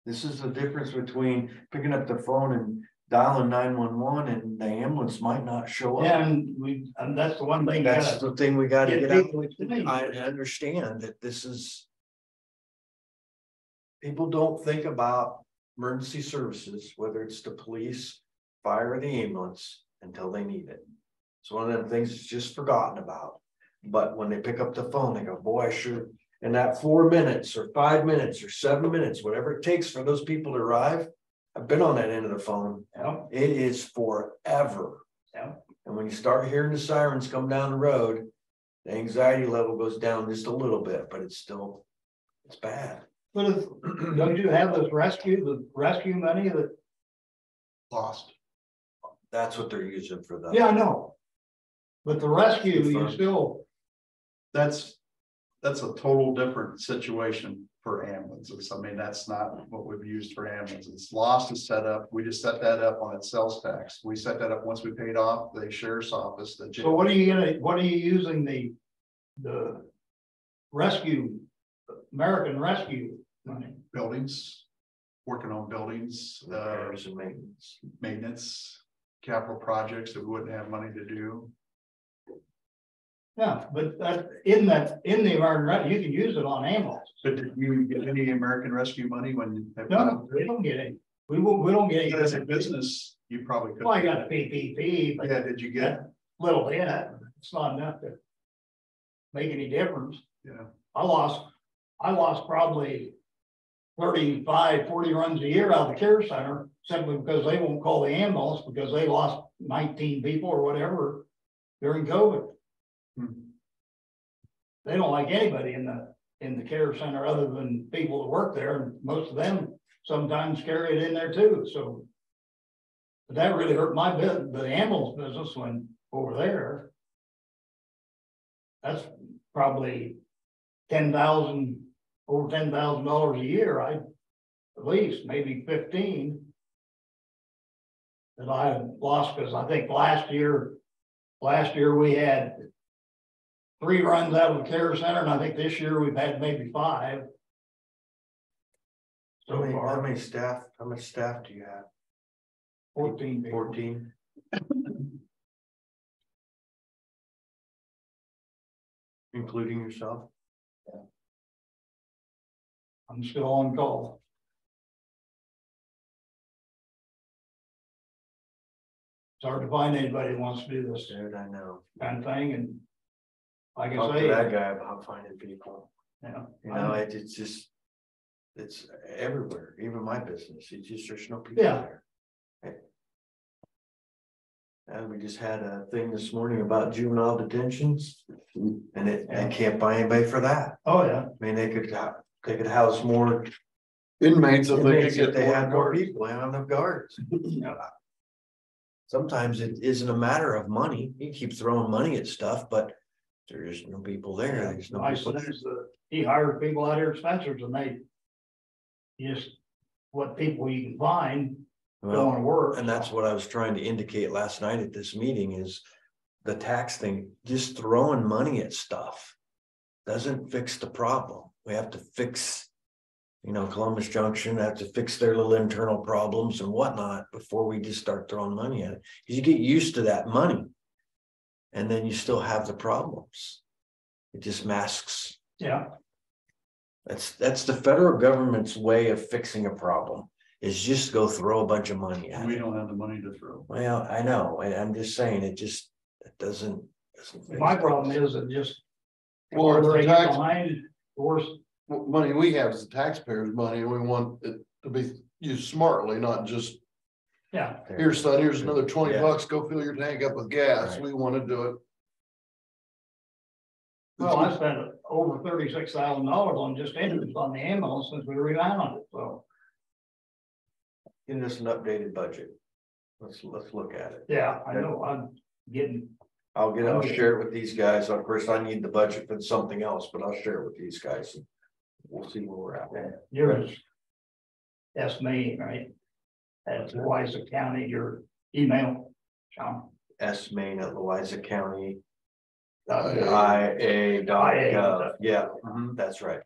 This is the difference between picking up the phone and dialing 911 and the ambulance might not show up. Yeah, and that's the one thing. That's the thing we gotta get out. people explained. I understand that this is. People don't think about emergency services, whether it's the police, fire, or the ambulance, until they need it. It's one of them things that's just forgotten about. But when they pick up the phone, they go, boy, I sure. And that 4 minutes or 5 minutes or 7 minutes, whatever it takes for those people to arrive. I've been on that end of the phone. Yeah. It is forever. Yeah. And when you start hearing the sirens come down the road, the anxiety level goes down just a little bit, but it's bad. But don't you have the rescue money that? Lost. That's what they're using for the. Yeah, I know. But the rescue, you still. That's a total different situation for ambulances. I mean, that's not what we've used for ambulances. Lost is set up. We just set that up on its sales tax. We set that up once we paid off the sheriff's office. So what are you using the rescue, American Rescue money? Buildings, working on buildings, Repairs and maintenance, capital projects that we wouldn't have money to do. Yeah, but in the American Rescue, you can use it on ambulance. But did you get any American Rescue money when? No, we don't get any. We don't get any. As a business, you probably could. Well, I got a PPP, but Yeah, did you get? little bit, it's not enough to make any difference. Yeah. I lost probably 35, 40 runs a year out of the care center simply because they won't call the ambulance because they lost 19 people or whatever during COVID. They don't like anybody in the care center other than people that work there, and most of them sometimes carry it in there too. So, but that really hurt the ambulance business when over there. That's probably over $10,000 a year. at least maybe 15. That I lost, because I think last year we had 3 runs out of the care center, and I think this year we've had maybe 5. So How many staff, how much staff do you have? 14 people. 14. Including yourself? I'm still on call. It's hard to find anybody who wants to do this Dude, I know. kind of thing, and like I Talk to say, that guy about finding people. yeah, You know, it's just, it's everywhere, even my business. It's just, there's no people Yeah. there. Right. And we just had a thing this morning about juvenile detentions, and I can't find anybody for that. oh yeah, I mean, they could house more Inmates, if they could inmates if get they had more more. people, they don't have guards. Sometimes it isn't a matter of money. You keep throwing money at stuff, but there's no people there. There's no my people there. son's he hired people out here at Spencer's, and they just what people you can find don't Well, want to work. and that's what I was trying to indicate last night at this meeting is the tax thing, just throwing money at stuff doesn't fix the problem. We have to fix, Columbus Junction, have to fix their little internal problems and whatnot before we just start throwing money at it. Because you get used to that money and then you still have the problems. It just masks. Yeah, That's the federal government's way of fixing a problem, is just go throw a bunch of money at We it. don't have the money to throw. Well, I know, I'm just saying, it doesn't. fix my it. problem is that just Well, the the tax, behind worse. money we have is the taxpayers' money, and we want it to be used smartly, not just, Yeah, here, son, here's another 20 Yeah. bucks, go fill your tank up with gas. Right. We want to do it. well, I spent over $36,000 on just interest on the ambulance since we remounted it, so. Give us an updated budget. Let's look at it. Yeah, I know, I'm getting, I'll share it with these guys. Of course, I need the budget for something else, but I'll share it with these guys. And we'll see where we're at. yours. That's me, right? At Louisa County, your email, Sean. smain@Louisa County. IA. IA.gov. Yeah, that's right.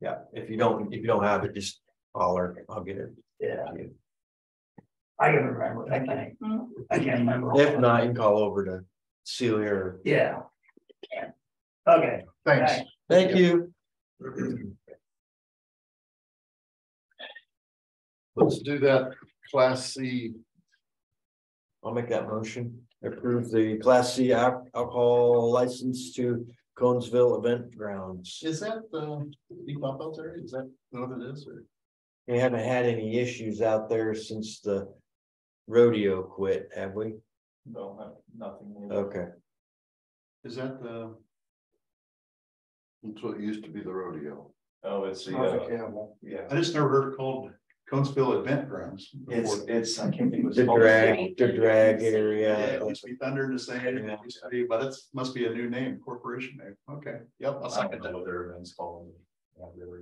Yeah, if you don't have it, just holler. I'll get it. Yeah. I can remember that thing. I can't remember. all If of it. not, you can call over to Celia. Or... Yeah. Okay. Thanks. Thank you. Let's do that Class C. I'll make that motion. Approve the Class C alcohol license to Conesville Event Grounds. Is that the deep pump out there? Is that what it is? Or? We haven't had any issues out there since the rodeo quit, have we? No, nothing. Okay. Is that the? That's what used to be the rodeo. Oh, it's yeah. I just never heard it called Conesville Event Grounds. before. It's, I can't think of The drag Yeah, area. it used to be Thunder to say it, Yeah. used to be, but it must be a new name, corporation name. Okay, yep, I'll I second don't that. know what their event's called.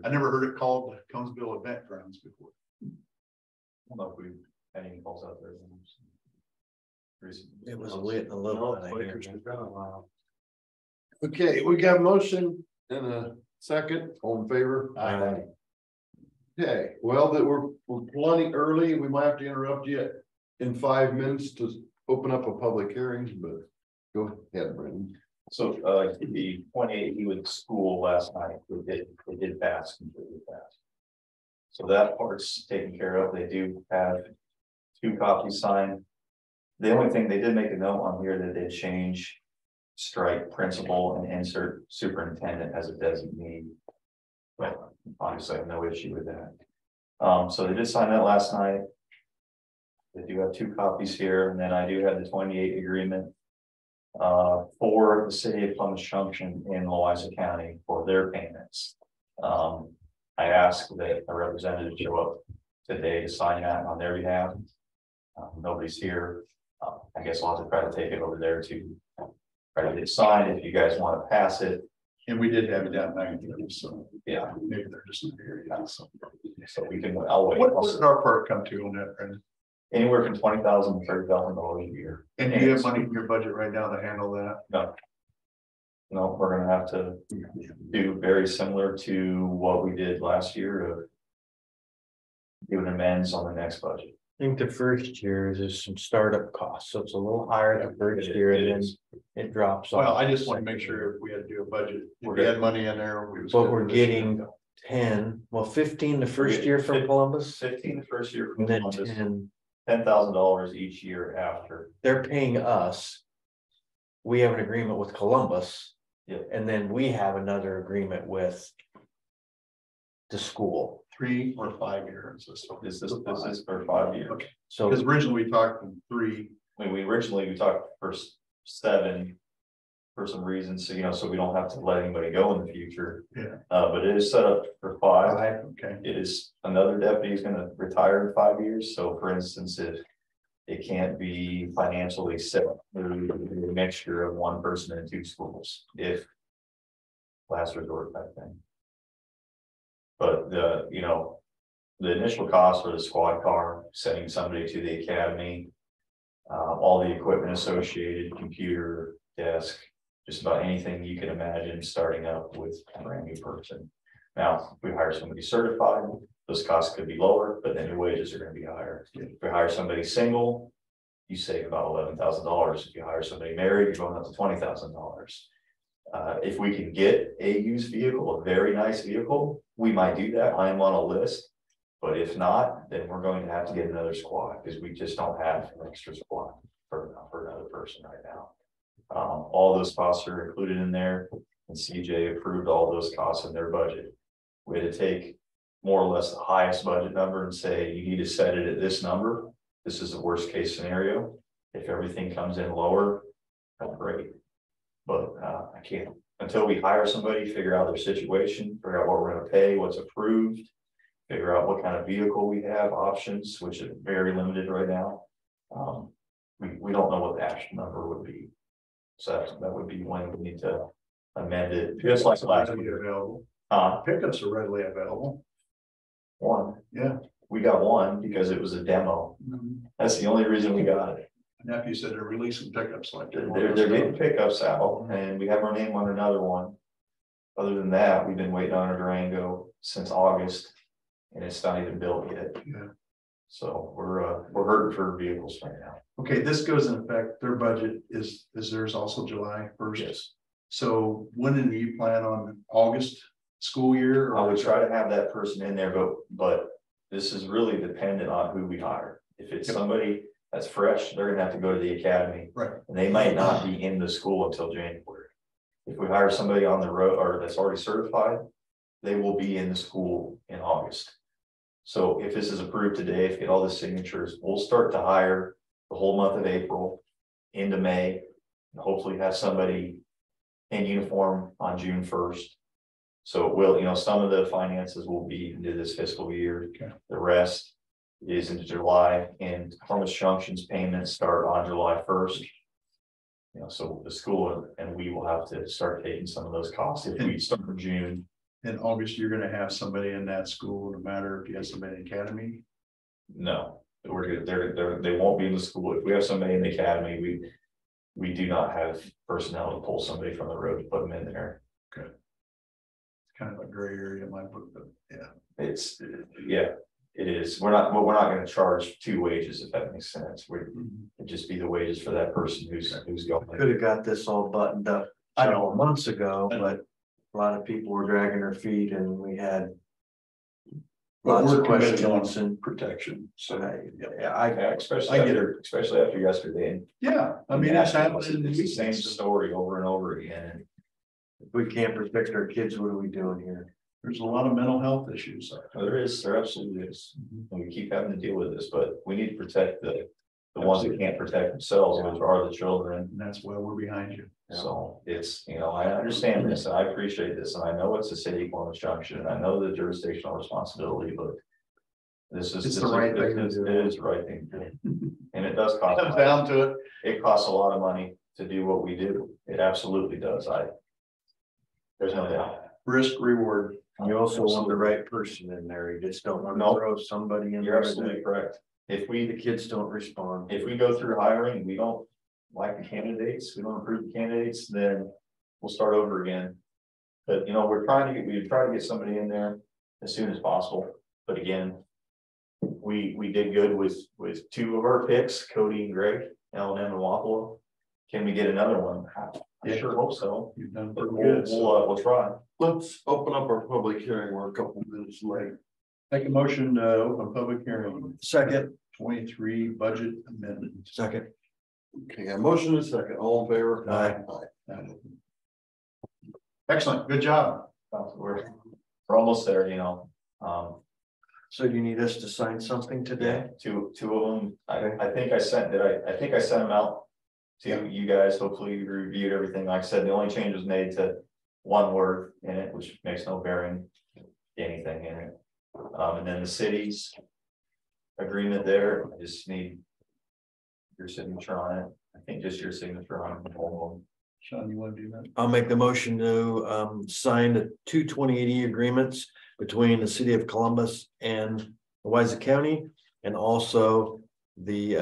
I never heard it called Conesville Event Grounds before. I don't know if we've had any calls out there. Recently. It was lit a little. Okay, we got a motion and a second, all in favor? Aye. Okay, well, that we're plenty early, we might have to interrupt you in 5 minutes to open up a public hearing, but go ahead, Brendan. So, the 28, he was at school last night, it did pass completely fast. So that part's taken care of, they do have 2 copies signed. The only thing, they did make a note on here that they change, strike principal and insert superintendent as a designee. But obviously I have no issue with that. So they did sign that last night. They do have 2 copies here, and then I do have the 28 agreement for the city of Columbus Junction in Louisa County for their payments. I asked that a representative show up today to sign that on their behalf. Nobody's here. I guess I'll have to try to take it over there to try to get signed if you guys want to pass it. And we did have it down 90, so Yeah. maybe they're just not here yet, so. So I'll wait. What did our part come to on that, Brandon? Anywhere from $20,000 to $30,000 a year. And do you have money in your budget right now to handle that? No, we're gonna have to do very similar to what we did last year of doing amends on the next budget. I think the first year is some startup costs, so it's a little higher the first year and then it drops Well, off. I just want to make sure if we had to do a budget, if we had money in there. We was But good we're for this year. getting 10, well, 15 the first year from Columbus. 15 the first year from And then Columbus, 10, $10,000 each year after. they're paying us. We have an agreement with Columbus. Yeah. And then we have another agreement with the school. 3 or 5 years. This is for 5 years. Okay. So Because originally we talked in 3. I mean, we talked for 7 for some reasons, so so we don't have to let anybody go in the future. Yeah. But it is set up for 5. Okay. It is another deputy is gonna retire in 5 years, so for instance, if it can't be financially set, there would be a mixture of 1 person in 2 schools, if last resort type thing. But the initial cost for the squad car, sending somebody to the academy, all the equipment associated, computer, desk, just about anything you can imagine starting up with a brand new person. Now, if we hire somebody certified, those costs could be lower, but then your wages are going to be higher. If we hire somebody single, you save about $11,000. If you hire somebody married, you're going up to $20,000. If we can get a used vehicle, a very nice vehicle, we might do that. I am on a list. But if not, then we're going to have to get another squad because we just don't have an extra squad for another person right now. All those costs are included in there, and CJ approved all those costs in their budget. We had to take more or less the highest budget number and say, you need to set it at this number. This is the worst case scenario. If everything comes in lower, that's great. But I can't, until we hire somebody, figure out their situation, figure out what we're gonna pay, what's approved, figure out what kind of vehicle we have, options, which are very limited right now. We don't know what the actual number would be. So that would be when we need to amend it, just like last year. Available. Pickups are readily available. 1. Yeah. We got 1 because it was a demo. That's the only reason we got it. Nephew said they're releasing pickups like that. They're getting pickups out, and we have our name on another one. Other than that, we've been waiting on a Durango since August, and it's not even built yet. Yeah. So we're hurting for vehicles right now. Okay, this goes in effect, their budget is theirs also July 1st? Yes. So when do you plan on August school year? I would try to have that person in there, but this is really dependent on who we hire. If it's somebody that's fresh, they're gonna have to go to the academy. Right. And they might not be in the school until January. If we hire somebody on the road or that's already certified, they will be in the school in August. So if this is approved today, if we get all the signatures, we'll start to hire the whole month of April into May, and hopefully have somebody in uniform on June 1st. So it will, some of the finances will be into this fiscal year. Okay. The rest is into July, and Columbus Junction's payments start on July 1st. So the school and we will have to start taking some of those costs if we start in June. In August, you're gonna have somebody in that school, no matter if you have somebody in the academy? No, they won't be in the school. If we have somebody in the academy, we do not have personnel to pull somebody from the road to put them in there. Okay. It's kind of a gray area in my book, but yeah. It is. We're not going to charge 2 wages, if that makes sense. It'd just be the wages for that person who's going. Could have got this all buttoned up several months ago, but a lot of people were dragging their feet and we had But lots we're of committed questions on and protection, so. Especially after yesterday. Yeah, I mean, that's happening. It's the same story over and over again. if we can't protect our kids, what are we doing here? There's a lot of mental health issues. There absolutely is. And we keep having to deal with this, but we need to protect the ones that can't protect themselves, which are the children. And that's why we're behind you. So it's, I understand this and I appreciate this, and I know it's a city Columbus Junction, and I know the jurisdictional responsibility, but this is the right thing to do. It is the right thing to do. And it does cost Comes money. down to it. It costs a lot of money to do what we do. It absolutely does. There's no doubt. Risk reward. You also want the right person in there, you just don't want to No. throw somebody in You're there absolutely that correct. If the we, kids don't respond. if we go through hiring, and we don't like the candidates, we don't approve the candidates, then we'll start over again. But you know, we try to get somebody in there as soon as possible, but again. We did good with two of our picks, Cody and Greg, L&M and Wapello. Can we get another one? I sure hope so. You've done But pretty good. we'll try. Let's open up our public hearing. We're a couple minutes late. Make a motion to open public hearing, Second, 23 budget amendment. second. Okay, a motion and a second. All in favor? Aye. Excellent, good job. We're almost there, you know. So you need us to sign something today? Two of them. I think I sent them out to you guys. Hopefully you reviewed everything. Like I said, the only change was made to one word in it, which makes no bearing anything in it. And then the city's agreement there, I just need your signature on it. I think just your signature on it. Sean, you want to do that? I'll make the motion to sign the 2/2080 agreements between the city of Columbus and Wayzata County, and also the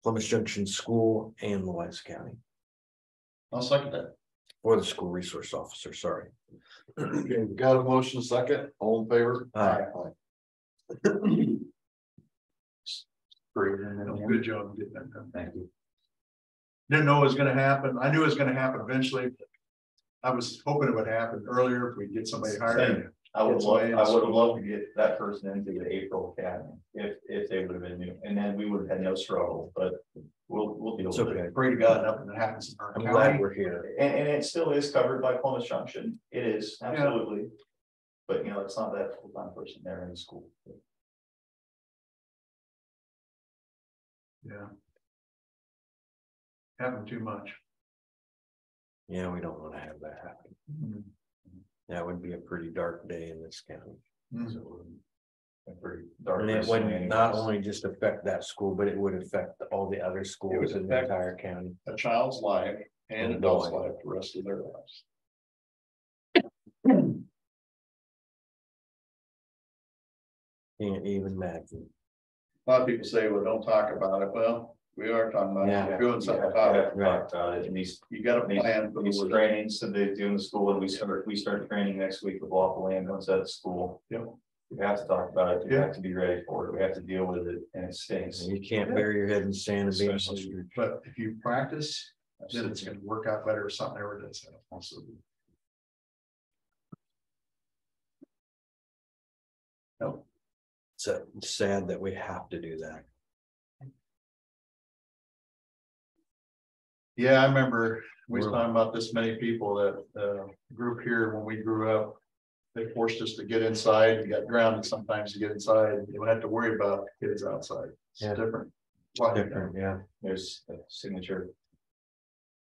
Columbus Junction School and Wayzata County I'll second that. for the school resource officer. Sorry. Okay, we got a motion second. All in favor? Aye. Good job getting that done. Thank you. Didn't know it was gonna happen. I knew it was gonna happen eventually. I was hoping it would happen earlier if we get somebody hired. I would have loved to get that person into the April academy if they would have been new, and then we would have had no struggle, but we'll deal It's with okay. it. Pray to God, nothing that happens in our I'm glad county. we're here. And it still is covered by Columbus Junction. It is, absolutely. But you know, it's not that full-time person there in the school. Yeah. Happened too much. Yeah, we don't want to have that happen. That would be a pretty dark day in this county. Mhm. A pretty dark. And it recently would not anyways. only just affect that school, but it would affect all the other schools in the affect- entire county. A child's life and Oh, adult's boy. life the rest of their lives. Can't even imagine. A lot of people say, well, don't talk about it. Well, we are talking about Yeah. it. We're doing something Yeah, about it. talk about it, and these You got a plan for these the. trainings that they do in the school, and we start training next week with Waffle Ambulance at the school. Yep. We have to talk about it, we Yeah. have to be ready for it, we have to deal with it, and it stinks. And you can't bury your head in sand and be an Especially- ostrich. But if you practice, then it's gonna work out better if something ever does happen. Absolutely. No, So it's sad that we have to do that. yeah, I remember we was We're- talking about this many people that group here when we grew up. They forced us to get inside. You got grounded sometimes to get inside. You don't have to worry about kids outside. It's Yeah. different. Different, yeah. There's a signature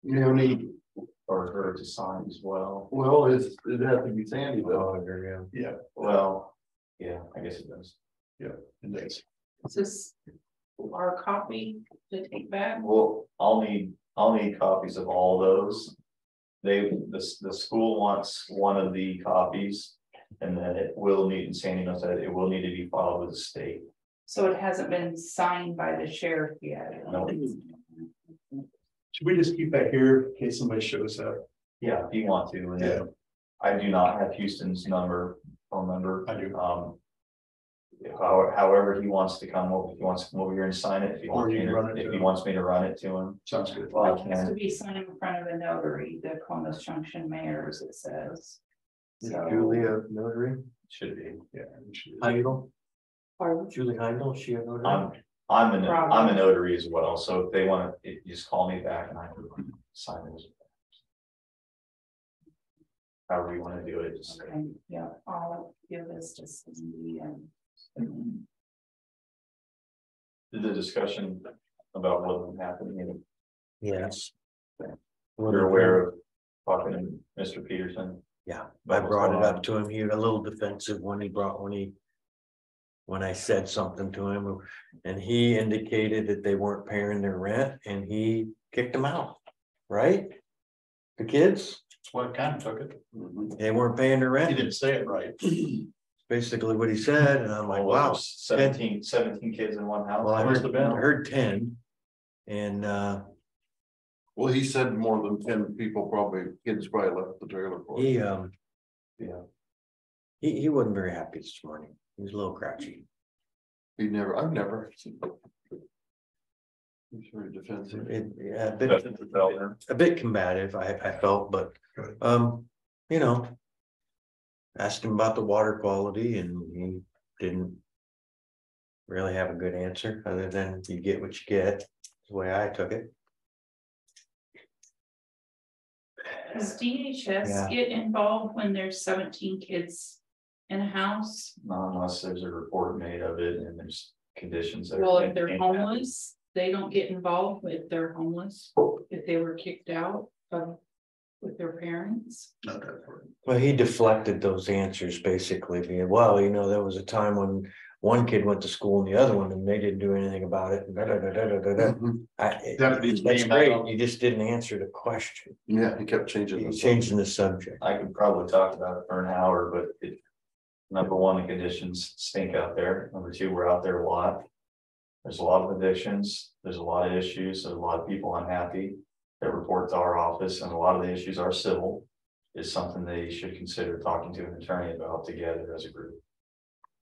You know, need, for her to sign as well. well, it'd have to be Sandy though. Oh, yeah. Yeah, Well, yeah, I guess it does. it is. Is this our copy to take back? Well, I'll need copies of all those. The school wants one of the copies, and then it will need, and Sandy knows that it will need to be filed with the state. So it hasn't been signed by the sheriff yet? No. Should we just keep that here in case somebody shows up? Yeah, if you want to, and then I do not have Houston's phone number. I do. However he wants to come over, if he wants to come over here and sign it, if he Or you run it if to he him. wants me to run it to him. Sounds good. Well, I It has to can, be signed in front of a notary, the Columbus Junction mayors, it says. Is So- Julie a notary? should be. Yeah. we should. Heindel? Pardon? Julie Heindel, is she a notary? I'm a notary as well, so if they want to, you just call me back and I can sign it. However you want to do it, just. Okay, yeah, I'll give this to Cindy and. Did the discussion about what was happening, Yes. you're aware of talking to Mr. Peterson? Yeah, I brought it up to him. He was a little defensive when I said something to him, and he indicated that they weren't paying their rent and he kicked them out, right? The kids? That's what I kind of took it. They weren't paying their He rent, didn't say it right. basically what he said, and I'm like, Well, wow. there's 17 kids in one house. Well, I Must heard, have been. I heard 10. And Well, he said more than 10 people, probably kids probably left the trailer for it. he wasn't very happy this morning. He was a little grouchy. I've never. He's very defensive. Yeah, That's the developer. a bit combative, I felt, but you know. Asked him about the water quality and he didn't really have a good answer, other than you get what you get, the way I took it. Does DHS Yeah. get involved when there's 17 kids in a house? Not unless there's a report made of it and there's conditions. that are- Well, if they're homeless, they don't get involved if they're homeless, if they were kicked out with their parents. Not that far. Well, he deflected those answers basically, being, well, you know, there was a time when one kid went to school and the other one, and they didn't do anything about it. And Mhm. Deputies That's came great, out. you just didn't answer the question. Yeah, he kept changing. You're the changing the subject. I could probably talk about it for an hour, but number one, the conditions stink out there. Number two, we're out there a lot. There's a lot of evictions, there's a lot of issues, there's a lot of people unhappy that report to our office, and a lot of the issues are civil. Is something they should consider talking to an attorney about together as a group.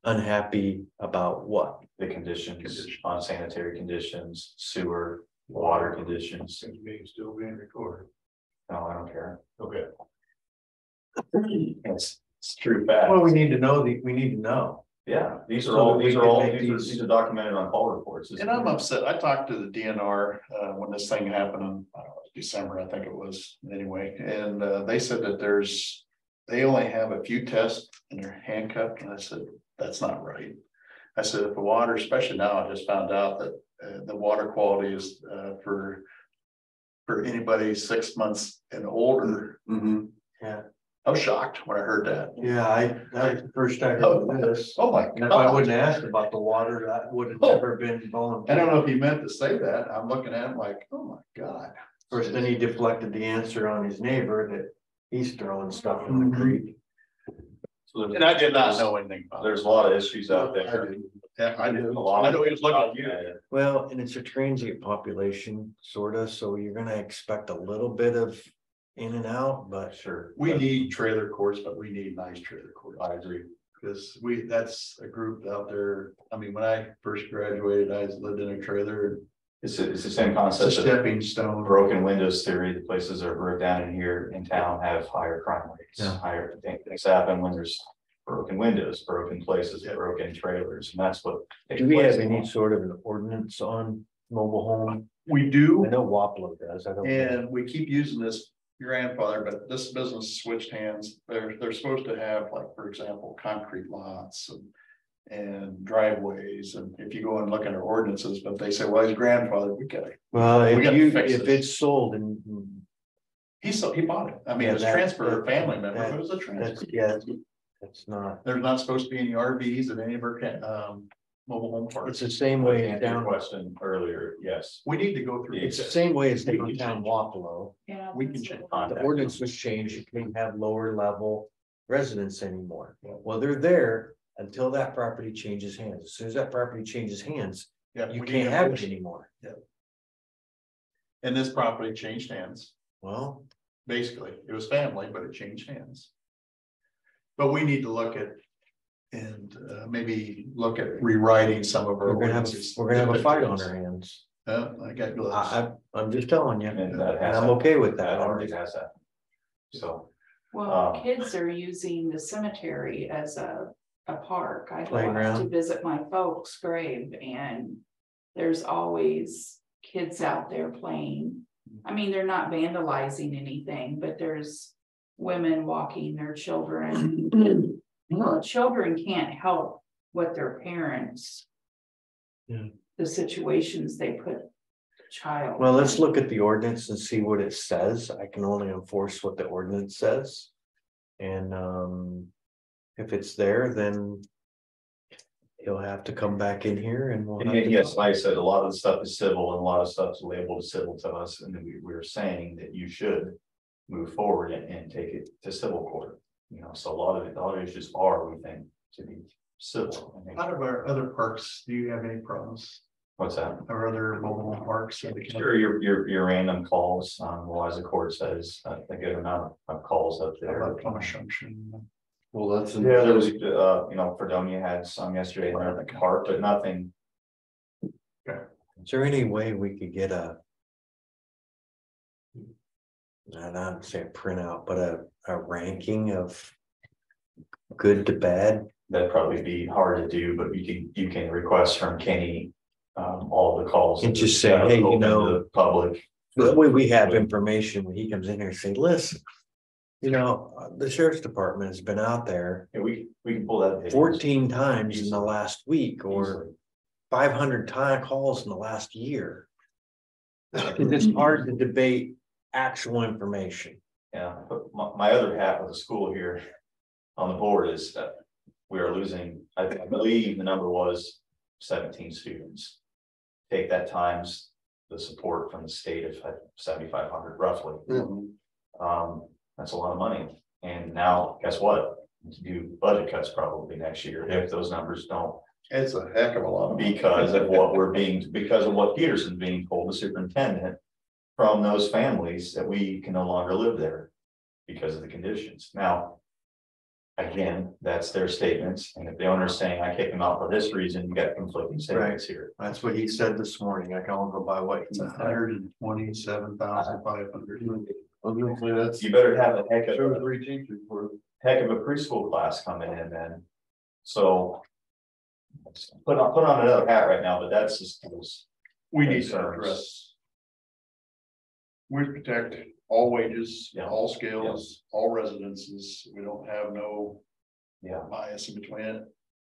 Unhappy about what? The conditions, unsanitary conditions, sewer, water conditions. Still being recorded. No, I don't care. Okay. It's true fact. Well, we need to know, we need to know. Yeah, these So are all, that we these are can all, make these are documented on call reports. And I'm upset. I talked to the DNR when this thing happened in December, I think it was anyway, and they said that they only have a few tests and they're handcuffed, and I said, that's not right. I said, if the water, especially now, I just found out that the water quality is for anybody 6 months and older. Mhm. Yeah. I was shocked when I heard that. Yeah, that was the first I heard of this. Oh my And if I God. wouldn't have asked about the water, that would have Oh. never been I voluntary. don't know if he meant to say that. I'm looking at him like, oh my God. Of course, then he deflected the answer on his neighbor that he's throwing stuff in the creek. So And I did not know anything about it. There's a lot of issues out I there. did. Yeah, I did. A lot I of- know he was looking at you. Yeah, Well, and it's a transient population, sort of, so you're gonna expect a little bit of in and out, but sure. We need trailer courts, but we need nice trailer courts. I agree. Because that's a group out there. I mean, when I first graduated, I lived in a trailer. It's the same It's a concept of stepping stone. broken windows theory. The places that are down in here in town have higher crime rates. Yeah. Higher things happen when there's broken windows, broken places, Yeah. broken trailers, and that's what. takes do we have place. any sort of an ordinance on mobile home? We do, I know Waplo does, I don't. know. and we keep using this grandfather, but this business switched hands. They're supposed to have, like, for example, concrete lots and driveways. And if you go and look at our ordinances, but they say, well, he's grandfather, we got it. Well, we if gotta you, fix if this. it's sold and He bought it. I mean, Yeah, it's that- transfer of family member, that- it was a transfer. that's, yeah, that's not, There's not supposed to be any RVs in any of our mobile home it's parks. the same To way answer your down, question earlier, yes. We need to go through. it's the this. same way as We can downtown change. Waplo. Yeah. We can that's check what- The ordinance was changed, you can't have lower level residents anymore. Yeah. Well, they're there until that property changes hands. As soon as that property changes hands, Yeah, you we can't need to have it enforce anymore. And this property changed hands. Well, Basically, it was family, but it changed hands. But we need to look at and maybe look at rewriting some of our we're gonna have, ordinances. we're gonna have a fight on our hands. I got gloves. I'm just telling you, And and that has. I'm okay with that. That I'm already just- has that. So, Well, kids are using the cemetery as a park. I go out Playground. to visit my folks' grave and there's always kids out there playing. I mean, they're not vandalizing anything, but there's women walking their children. Well, children can't help what their parents. Yeah. The situations they put the child. Well, let's in. look at the ordinance and see what it says. I can only enforce what the ordinance says. And if it's there, then he'll have to come back in here and we'll. have to yes, talk. like I said, a lot of the stuff is civil and a lot of stuff is labeled civil to us, and then we were saying that you should move forward and take it to civil court. You know, so a lot of issues are, we think, to be civil. Out of our other parks, do you have any problems? What's that? Or other mobile parks? Sure, your random calls, well, as the court says, a good amount of calls up there. Well, that's. Yeah, there was, you know, Fredonia had some yesterday in their park, but nothing. Is there any way we could get not say a printout, but a ranking of good to bad? That'd probably be hard to do, but you can request from Kenny, all of the calls. And just say, hey, you open to know, the public. That way we have information when he comes in here and say, listen, you know, the sheriff's department has been out there Yeah, we can pull that. 14 times in the last week or 500 calls in the last year. It's hard to debate actual information. Yeah, but my other half of the school here on the board is that we are losing, I believe the number was 17 students. Take that times the support from the state of 7,500 roughly. That's a lot of money. And now, guess what? Do budget cuts probably next year if those numbers don't. It's a heck of a lot. Because of what Peterson's being told, the superintendent, from those families that we can no longer live there because of the conditions. Now, again, that's their statements. And if the owner's saying I kicked them out for this reason, you got conflicting statements here. That's what he said this morning. I can only go by what It's 127,500. That's You better have a heck two or of three teachers for. a preschool class coming in then. So put on another hat right now, but that's just those. We need to concerns. address. We protect all wages, Yeah. all scales, all residences. We don't have no Yeah, bias in between it.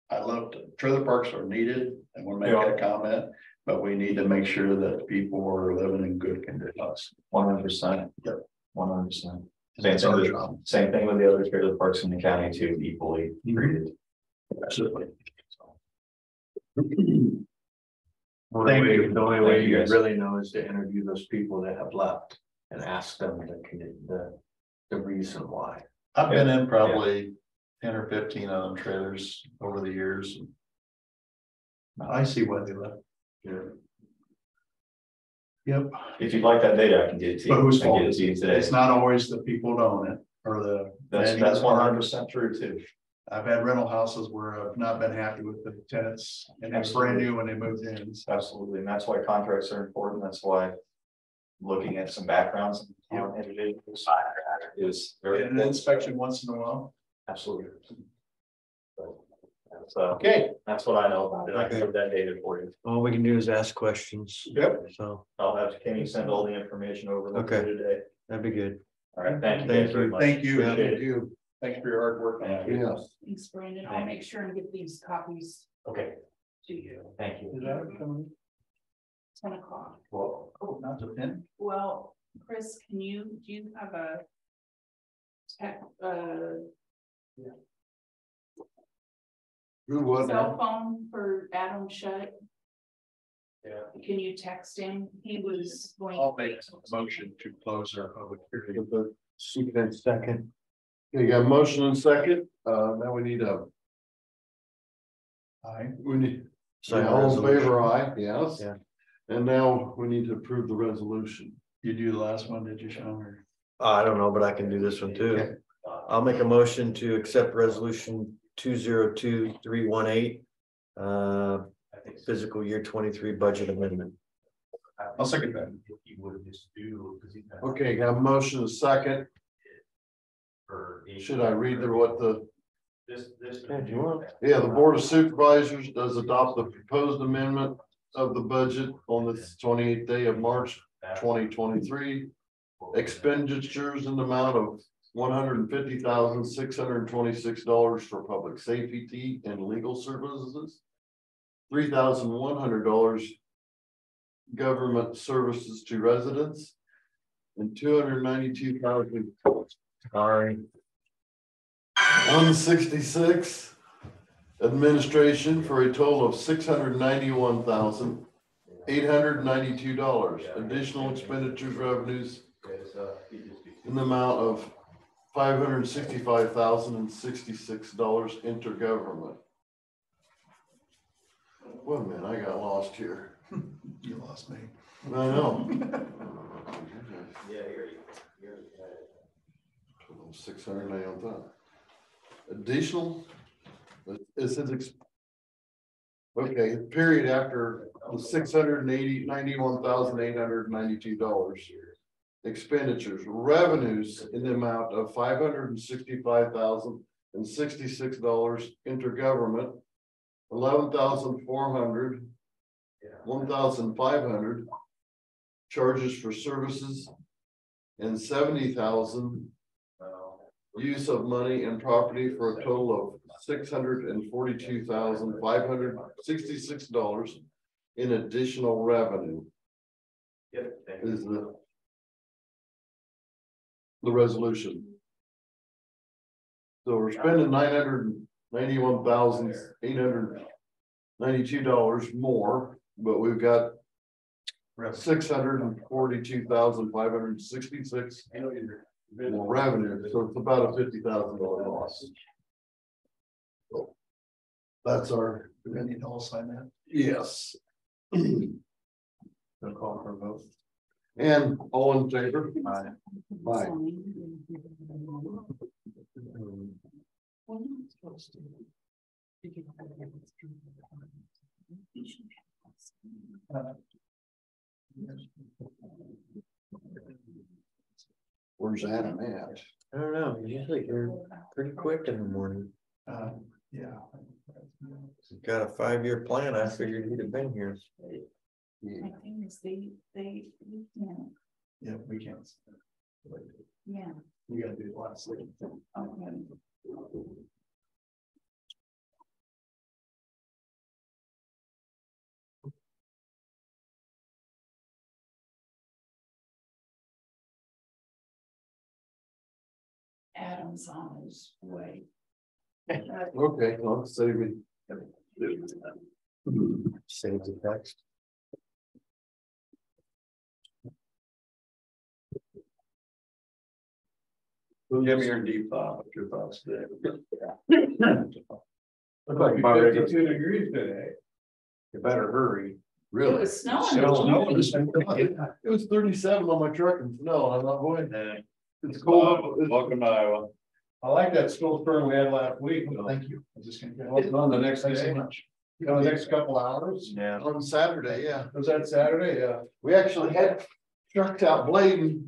I love trailer parks are needed and we'll make Yeah. that comment, but we need to make sure that people are living in good conditions. 100%. Yep. 100%. That's our job. Same thing with the other trailer parks in the county too, equally treated. Absolutely. The only Thank way, you. the only Thank way you, you guys. really know is to interview those people that have left and ask them the reason why. I've been in probably 10 or 15 of them trailers over the years. I see why they left. Yep, If you'd like that data, I can get it to you. but whose I can fault get it is to you it? today. It's not always the people that own it or the. That's 100% true too. I've had rental houses where I've not been happy with the tenants and it's brand new when they moved in. Absolutely, and that's why contracts are important. That's why looking at some backgrounds on individuals is very And an important. inspection once in a while. Absolutely. So Okay. that's what I know about it. I can Okay. put that data for you. All we can do is ask questions. Yep. So I'll have Kenny send all the information over Okay. today. that'd be good. All right, thank you. Thank guys very you. much. Thank you. Appreciate Thank it. you. Thanks for your hard work on that. Yes. Thanks, Brandon. I'll make sure and get these copies Okay, to you. thank you. Is that coming? 10 o'clock. Well, oh, not the pen. Well, Chris, do you have a Who was cell phone for Adam Shutt? Yeah. Can you text him? He was going. I'll make a motion to close our public hearing. Second. You got a motion and second, now we need Aye. yeah, all in favor, aye, yes. Yeah. And now we need to approve the resolution. You do the last one, did you, Sean? Or? I don't know, but I can do this one too. I'll make a motion to accept resolution 202318. Fiscal year 23 budget amendment. I'll second that. Okay, got a motion and second. Should I read what the? Yeah, do you want? Yeah, the Board of Supervisors does adopt the proposed amendment of the budget on the 28th day of March 2023. Expenditures in the amount of $150,626 for public safety and legal services. $3,100 government services to residents. And $292,000. Sorry. 166 administration for a total of $691,892. Additional expenditures revenues in the amount of $565,066 intergovernment. Wait a minute, I got lost here. You lost me. I know. Yeah, you're. 690 on that. Additional, is it? Okay, period after the $691,892. Expenditures, revenues in the amount of $565,066 intergovernment, 11,400, 1,500 charges for services, and 70,000 use of money and property for a total of $642,566 in additional revenue. Yep. Is the resolution. So we're spending $991,892 more, but we've got $642,566 more revenue, so it's about a $50,000 loss. So that's our. Do we need to all sign that? Yes. No call for a vote. And all in favor? Aye. Aye. Where's Adam at? I don't know, usually you're pretty quick in the morning. Yeah. Got a 5-year plan, I figured he'd have been here. My thing is they, Yeah, we can't. yeah. We gotta do the last thing. Okay. Adam's on his way. Okay, well, save me. Save the text. Give me your deep thought, what's your thoughts today? Look like 52 degrees today. You better hurry. It Really? was snowing. It was 37 on my truck and snow, I'm not going. It's Cold. cold. Welcome to Iowa. I like that snowstorm we had last week. Thank you. I was just gonna get on the next day. So the next couple hours. Yeah. On Saturday, yeah. Was that Saturday? Yeah. We actually had trucked out blading,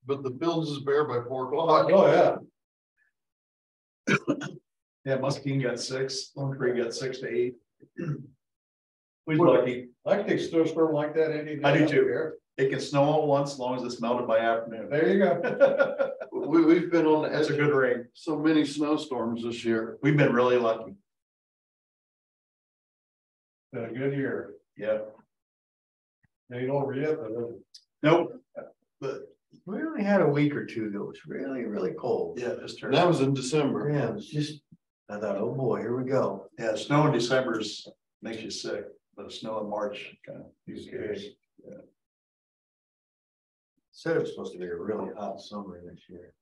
but the fields is bare by 4 o'clock. Oh, yeah. Yeah, Muskie got 6, Lone Tree got 6 to 8. We're lucky. I can take a snowstorm like that any day. I do too. It can snow all once as long as it's melted by afternoon. There you go. We've been on That's a good rain. so many snowstorms this year. We've been really lucky. Been a good year. Yeah. Ain't over yet, but. Nope. But We only had a week or two that was really, really cold. yeah, just And that was in December. Yeah, it was just, I thought, oh boy, here we go. yeah, snow in December's makes you sick, but snow in March kind of. Yeah. Said it was supposed to be a really hot summer this year.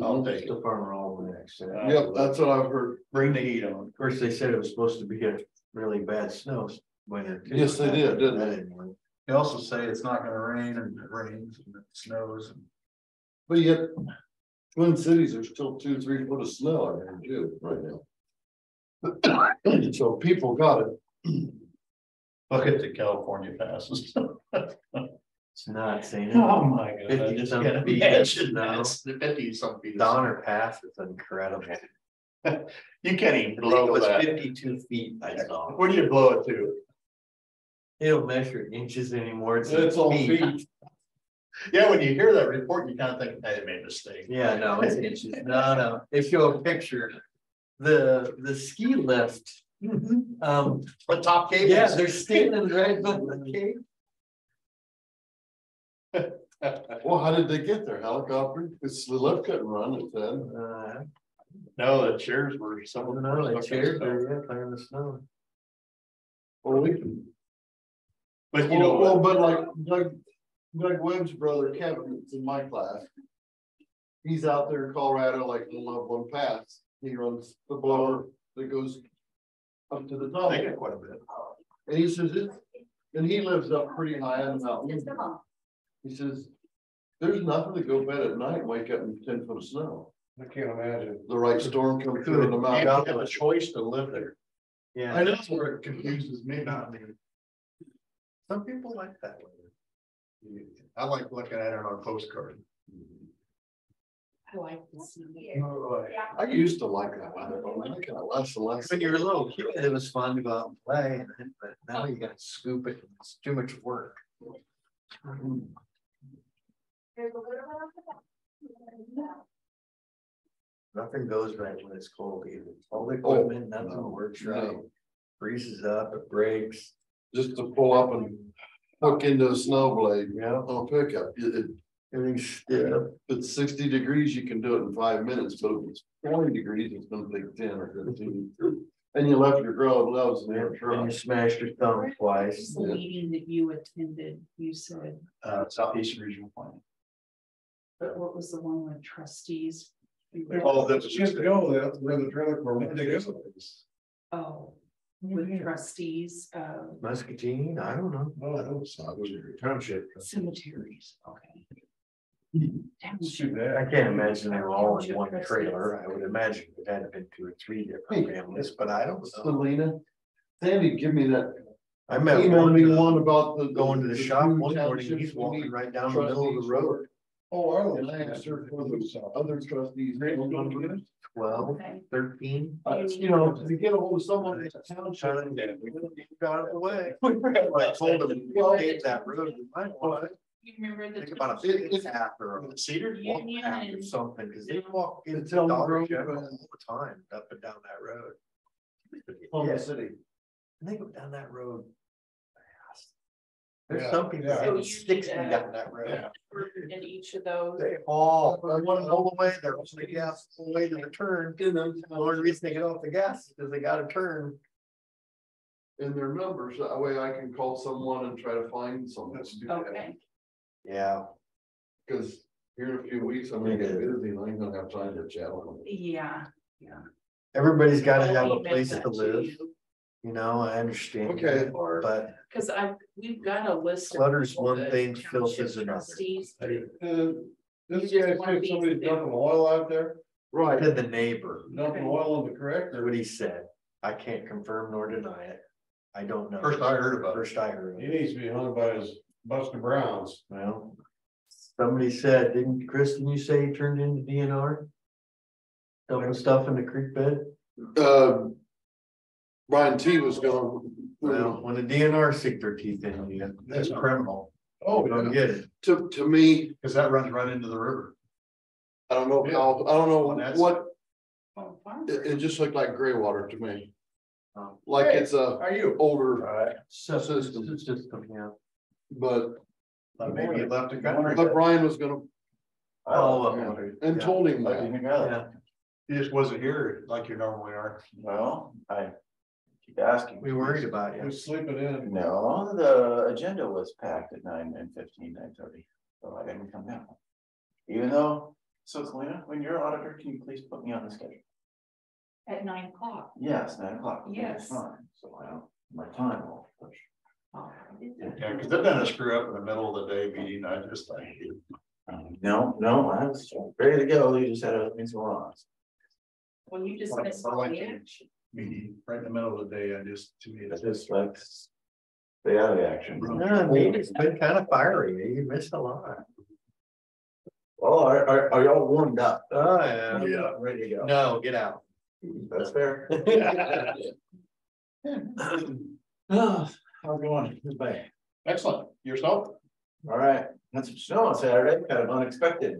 I'll take it. The farmer almanac said. Yep, that's what I've heard. Bring the heat on. Of course, they said it was supposed to be a really bad snow winter. too. Yes, they did, didn't they? That didn't work. They also say it's not gonna rain and it rains and it snows. But yet, Twin Cities, there's still 2-3 foot of snow out there too, right now. So people got it. Look at the California passes. It's not saying. Oh, my God. 50 some Can't feet. imagine No. that. The 50 some feet. Donner Pass is incredible. You can't even It blow was that. 52 feet I saw. Where do you blow it to? They don't measure inches anymore. It's all feet. Yeah, when you hear that report, you kind of think, hey, they made a mistake. Yeah, no, it's inches. No. They show a picture. The ski lift. The top cables. Yeah, they're standing right above the cave. Well, how did they get there? Helicopter? It's the lift couldn't run, it said. No, the chairs were some of them. No, the chairs are, yeah, playing the snow. Or we can. But you know, Well, but like Doug Webb's brother Kevin, it's in my class. He's out there in Colorado, like the Loveland Pass. He runs the blower that goes up to the top. They get quite a bit. And he says it's, and he lives up pretty high on the mountain. He says, there's nothing to go bed at night and wake up in 10 foot of snow. I can't imagine. The right storm comes through the You mountain. have a choice to live there. Yeah. I know that's where it confuses me, not me. Some people like that. I like looking at it on a postcard. I like this. I used to like that weather, but I kind of less and less. When you were a little kid, it was fun to go out and play, but now you gotta scoop it, it's too much work. Nothing goes right when it's cold either. All the equipment, nothing works right. Freezes up, it breaks. Just to pull up and hook into a snow blade, Yeah. on a pickup, Everything's stiff. if it's 60 degrees, you can do it in 5 minutes, but if it's 20 degrees, it's gonna take 10 or 15. And you left your gloves in there. And you smashed your thumb twice. The meeting that you attended, you said, Southeast Regional Plan. but what was the one with trustees? Oh, that's just go, that's where the trailer for when they go. Oh, with trustees, Muscatine, I don't know. Well, I don't know, it was your township. cemeteries, okay. Shoot that. I can't imagine they were all in one trailer. I would imagine it had been 2 or 3 different families, but I don't know. Selena, Sandy, give me that. I met Email me one one about the. going to the shop two one morning, townships he's we walking need right down the middle of the trustees road. Oh, And I asked her for the other trustees. 12, Okay. 13. You know, to get a hold of someone in the township. Got it away. I told him, well, take that road, you might want to You remember the. think about a big path or a Cedar. walk Union path or and- something, because they walk into It's on the Dollar road. General all the time, up and down that road. From Yeah, the city. and they go down that road fast. There's Yeah, some people yeah. that So go you 60 need, down that road. Yeah. In each of those. They all the way, they're on the gas all the way to the turn. The only reason they get off the gas is because they gotta turn. In their numbers, that way I can call someone and try to find someone. Okay, Yeah. Cause here in a few weeks, I'm gonna get busy and I ain't gonna have time to chat with them. yeah. Everybody's gotta I'll have a email place that to live, you. you know, I understand. Okay. that, But Cause we've got a list. of clutter's people one that thing, filth township is another. trustees This You guy just said wanna be somebody's there. dumping oil out there, Right. to the neighbor, dumping oil on the correct that's or what he said. I can't confirm nor deny it. I don't know. First I heard about it. First I heard. he it. needs to be hung by his Buster Browns. Well, somebody said, didn't Kristen, you say he turned into DNR? Dumping stuff in the creek bed? Brian T was gonna. Well, when the DNR sink their teeth in you, that's criminal. Oh, Don't get it. To me, Cause that runs right into the river. I don't know how, I don't Well, that's- know what, Oh, farm. it just looked like gray water to me. Oh. Like Hey, it's a How are you? older, Alright. System, yeah. but Maybe you left the country. but Brian was gonna, Oh, and told him that. Yeah, He just wasn't here like you normally are. Well, I keep asking. we worried about He you. was sleeping in. No, the agenda was packed at 9:15, 9:30, so I didn't come down. Even though, so Selena, when you're auditor, can you please put me on the schedule? At 9 o'clock. Yes, 9 o'clock. Yes. Fine, so I don't, my time will push. Oh, I did that. Yeah, cause they've done a screw up in the middle of the day meeting, I just like. No, I was ready to go, you just had other things going on. Well, you just Like missed Burlington. it. Meeting, right in the middle of the day, I just, to me, I it's just like. Stay out of the action. Yeah, I mean, it's been kind of fiery. You missed a lot. Well, are y'all warmed up? Oh, yeah. Yeah. Ready to go? No, get out. That's fair. how's it going? Goodbye. Excellent, yourself? All right, that's some snow on Saturday, kind of unexpected.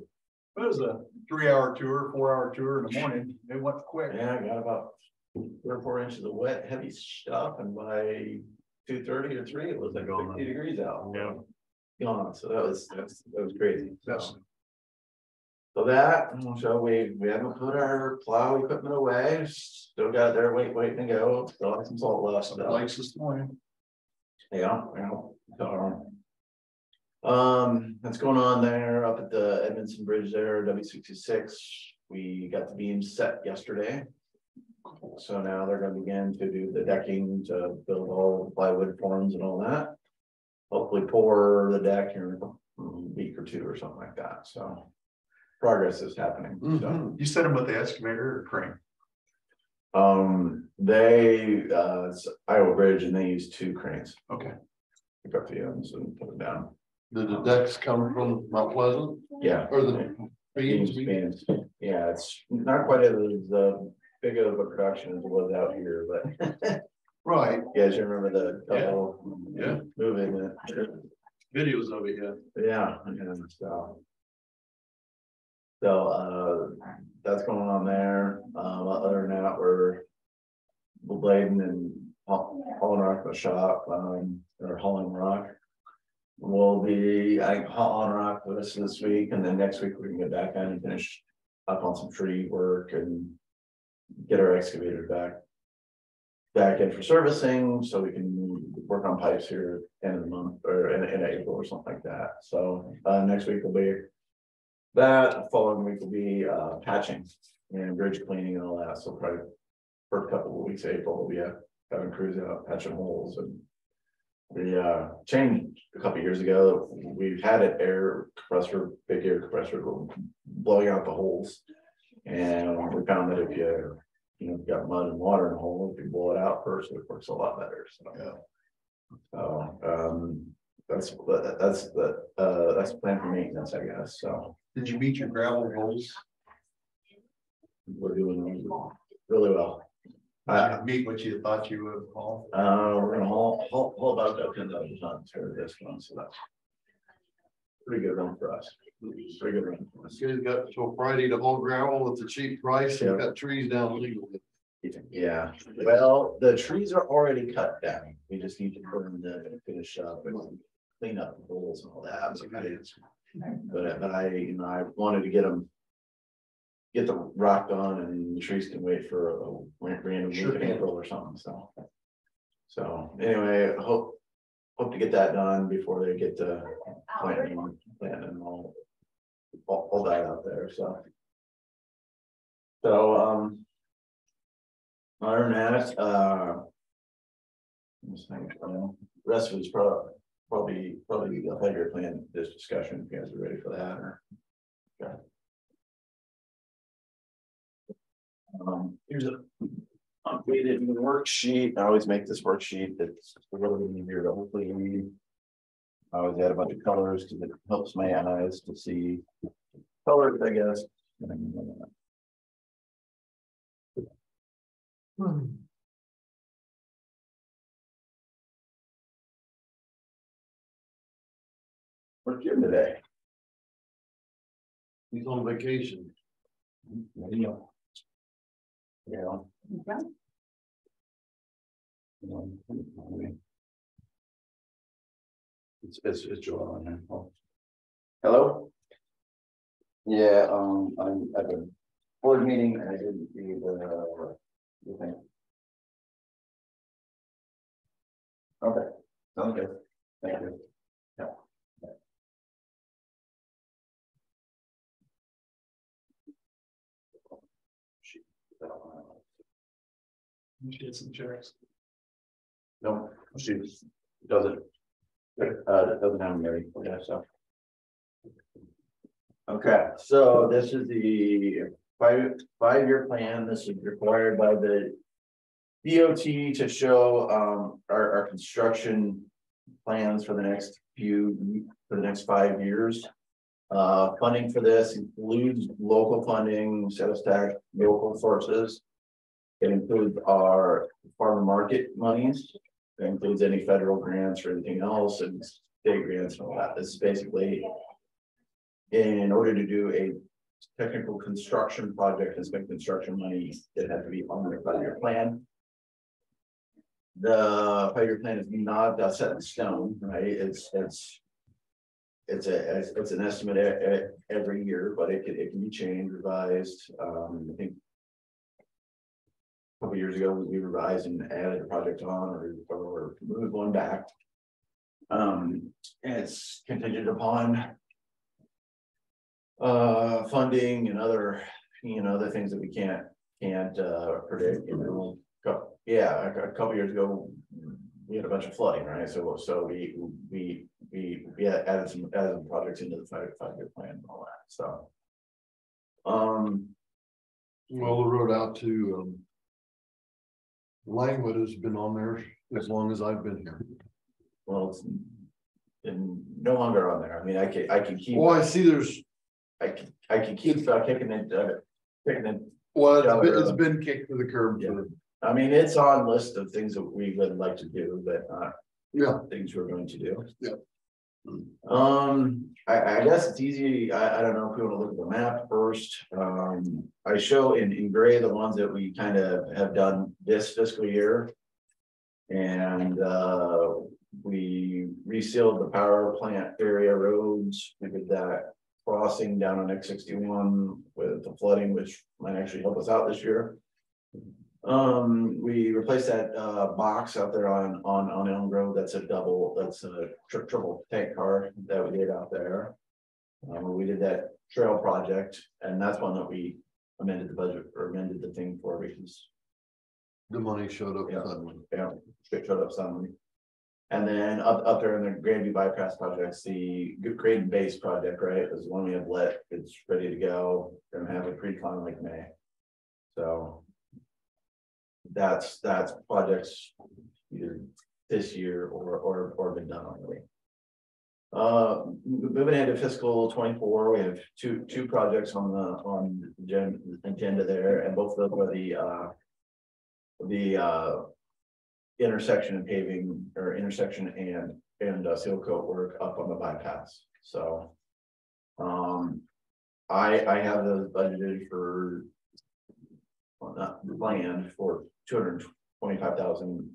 It was a 3-hour tour, 4-hour tour in the morning, it went quick. Yeah, I got about 3 or 4 inches of wet, heavy stuff, and by 2:30 or 3, it was like 60 degrees out. Yeah. Gone, so that was crazy. That's- So so we haven't put our plow equipment away, still got it there, waiting to go, still have some salt left. Lights this morning. Yeah, so. That's going on there up at the Edmondson Bridge there, W66. We got the beams set yesterday. So now they're gonna begin to do the decking to build all the plywood forms and all that. Hopefully pour the deck in a week or two or something like that, so. Progress is happening, so. You set them with the excavator or crane? It's Iowa Bridge and they use 2 cranes. Okay. Pick up the ends and put them down. Did the decks come from Mount Pleasant Yeah. or the beams? Beams. Yeah, it's not quite as big of a production as it was out here, but. Right, Yeah, you remember the couple. Yeah. Moving it. videos of it, yeah. Yeah, and so that's going on there. Other than that, we're blading and hauling rock in the shop, or hauling rock. We'll be hauling rock with us this week, and then next week we can get back on and finish up on some tree work and get our excavator back in for servicing, so we can work on pipes here end of the month or in April or something like that. So next week will be that. Following week will be patching and bridge cleaning and all that. So probably for a couple of weeks April we'll be having crews out patching holes. And we changed a couple of years ago. We've had an big air compressor blowing out the holes, and we found that if you got mud and water in the hole, if you blow it out first, it works a lot better. So yeah. So that's the plan for maintenance, I guess. So Did you meet your gravel goals? we're doing really well. Did you meet what you thought you would haul? We're gonna haul about 10,000 tons for this one, so that's pretty good run for us. Pretty good run for us. You guys got till Friday to haul gravel with the cheap price, and got trees down legally. Yeah, well, the trees are already cut down. We just need to burn them and finish up and clean up the holes and all that. But I wanted to get the rock on, and the trees can wait for a random week in April or something. So anyway, I hope to get that done before they get to planting and all that out there. So other than that, rest of it's probably a bigger plan, this discussion, if you guys are ready for that, or okay. Here's a updated worksheet. I always make this worksheet that's a little bit easier to hopefully read. I always add a bunch of colors because it helps my eyes to see colors, I guess. Where's Jim today? He's on vacation. Yeah. It's Joel on here. Oh. Hello? Yeah, I'm at the board meeting and I didn't see the thing. Okay, sounds good. Thank you. Yeah. Get some checks. No, she doesn't. Doesn't have them ready. Yeah, so. Okay, so this is the five-year plan. This is required by the DOT to show our construction plans for the next 5 years. Funding for this includes local funding, sales tax, local sources. It includes our farmer market monies. It includes any federal grants or anything else, and state grants and all that. This is basically in order to do a technical construction project and spend construction money, it had to be on the 5-year plan. The 5-year plan is not set in stone, right? It's an estimate every year, but it can be changed, revised. I think a couple years ago we revised and added a project on, or moved one back. It's contingent upon funding and other, other things that we can't predict, yeah, a couple years ago, we had a bunch of flooding, right? So we added some projects into the five-year plan and all that, so. Well, the road out to Langwood has been on there as long as I've been here. Well, it's no longer on there. I mean, I can keep. Well, I see there's. I can keep kicking it. Well, it's been kicked to the curb. Yeah. I mean, it's on list of things that we would like to do, but yeah, things we're going to do. Yeah. I guess it's easy. I don't know if we want to look at the map first. I show in gray the ones that we kind of have done this fiscal year. And we resealed the power plant area roads. We did that crossing down on X61 with the flooding, which might actually help us out this year. We replaced that box out there on Elm Grove. That's a triple tank car that we did out there. We did that trail project, and that's one that we amended the budget or amended the thing for because the money showed up suddenly. Yeah, it showed up suddenly. And then up there in the Grandview bypass projects, the Grade and Base project, right, is the one we have lit. It's ready to go. We're gonna have a pre-con like May. So that's projects either this year or been done already. Moving into fiscal 24, we have two projects on the agenda there, and both of them are the intersection and paving, or intersection and seal coat work up on the bypass. So I have those budgeted for, well, not planned for $225,000.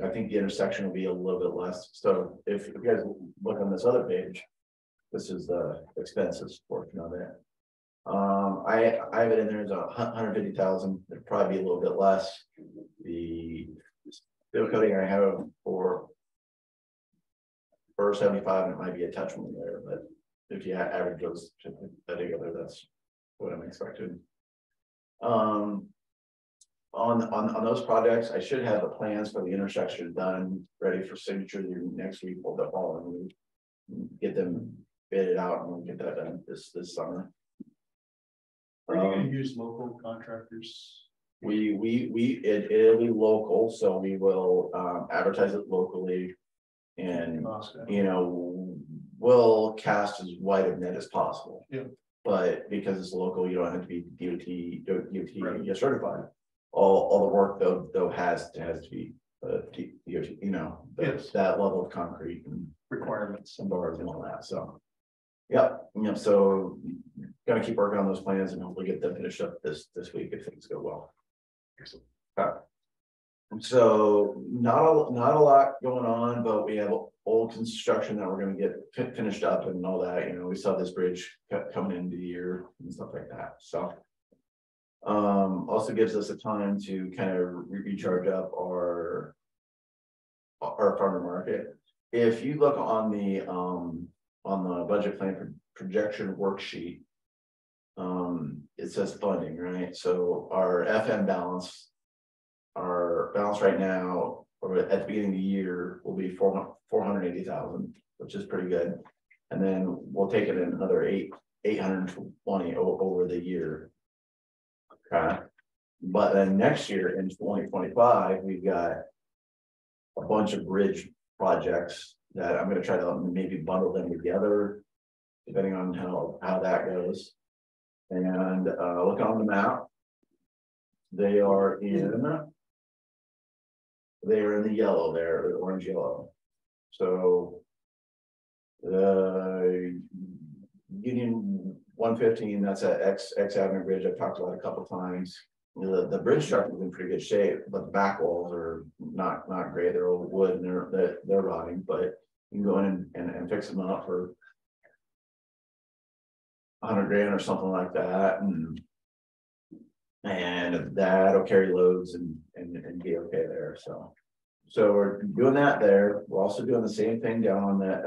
I think the intersection will be a little bit less. So if you guys look on this other page, this is the expenses portion of it. I have it in there as 150,000. It'd probably be a little bit less. The seal coating I have for 75, and it might be a touch more there, but if you average those together, that's what I'm expecting. On those projects, I should have the plans for the intersection done, ready for signature next week or the following week. Get them bidded out and we'll get that done this summer. Are you going to use local contractors? It'll be local, so we will advertise it locally, and we'll cast as wide a net as possible. Yeah. But because it's local, you don't have to be DOT certified. All the work though has to be DOT, that level of concrete and Requirements and bars and all that. So so gotta keep working on those plans and hopefully get them finished up this week if things go well. So not a lot going on, but we have old construction that we're going to get finished up and all that. We saw this bridge coming into the year and stuff like that. So also gives us a time to kind of recharge up our farmer market. If you look on the budget plan projection worksheet, it says funding, right? So our FM balance, right now, or at the beginning of the year, will be 480,000, which is pretty good. And then we'll take it in another 820 over the year. Okay. But then next year in 2025, we've got a bunch of bridge projects that I'm going to try to maybe bundle them together, depending on how that goes. And look on the map. They are in the yellow there, the orange yellow. So the Union 115, that's at X Avenue Bridge. I've talked about it a couple of times. The bridge structure is in pretty good shape, but the back walls are not great. They're old wood and they're rotting, but you can go in and fix them up for $100,000 or something like that, and that'll carry loads and be okay there. So So we're doing that there. We're also doing the same thing down on that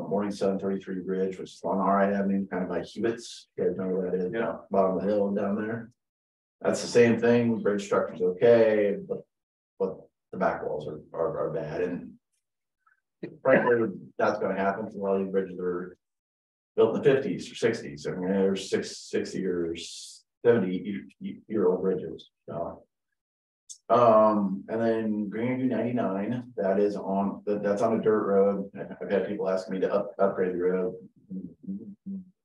Morning Sun 33 bridge, which is on R.I. Avenue, kind of by Hewitt's. You guys know where that is? Yeah. Bottom of the hill down there. That's the same thing. Bridge structure's okay, but the back walls are bad. And frankly, that's gonna happen because a lot of these bridges are built in the 50s or 60s. I mean, there's 60 or 70-year-old bridges. And then Greenview 99, that's on a dirt road. I've had people asking me to upgrade the road.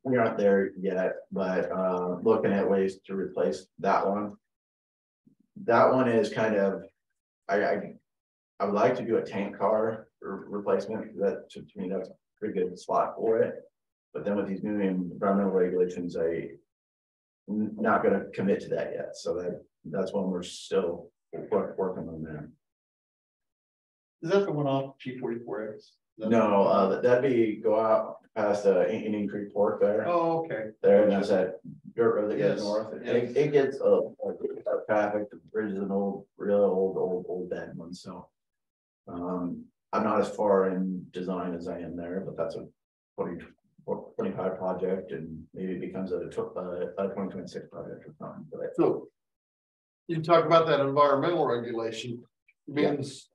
We aren't there yet, but looking at ways to replace that one. That one is kind of, I would like to do a tank car replacement. That to me, that's a pretty good spot for it. But then with these new environmental regulations, I'm not going to commit to that yet. So that's one we're still working on there. Is that the one off G44X? No, that'd be go out past Indian Creek Port there. Oh, okay. There, and that's that dirt road that goes Yes, north. yes. It gets traffic. The bridge is an real old bad one. So I'm not as far in design as I am there, but that's a 2025 project, and maybe it becomes a 2026 project or something. But So you talk about that environmental regulation means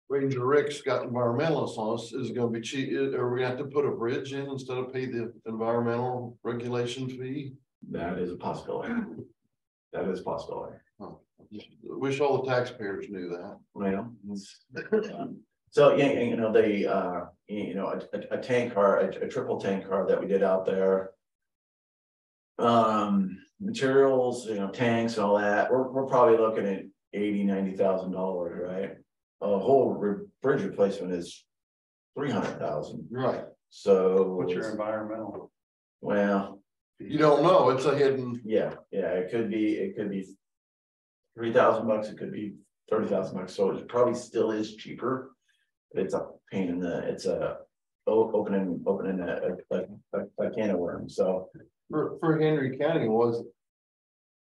Ranger Rick's got environmentalists on us. Is it gonna be cheap? Are we gonna have to put a bridge in instead of pay the environmental regulation fee? that is a possibility. That is a possibility. Wish all the taxpayers knew that. Well, so yeah, you know, a tank car, a triple tank car that we did out there. Materials, tanks and all that, we're probably looking at $80,000-$90,000, right? A whole bridge replacement is $300,000. Right. So What's your environmental? well, You don't know. It's a hidden. yeah, it could be $3,000, it could be $30,000. So it probably still is cheaper. But it's a pain in the, it's a opening a can of worms. So For Henry County was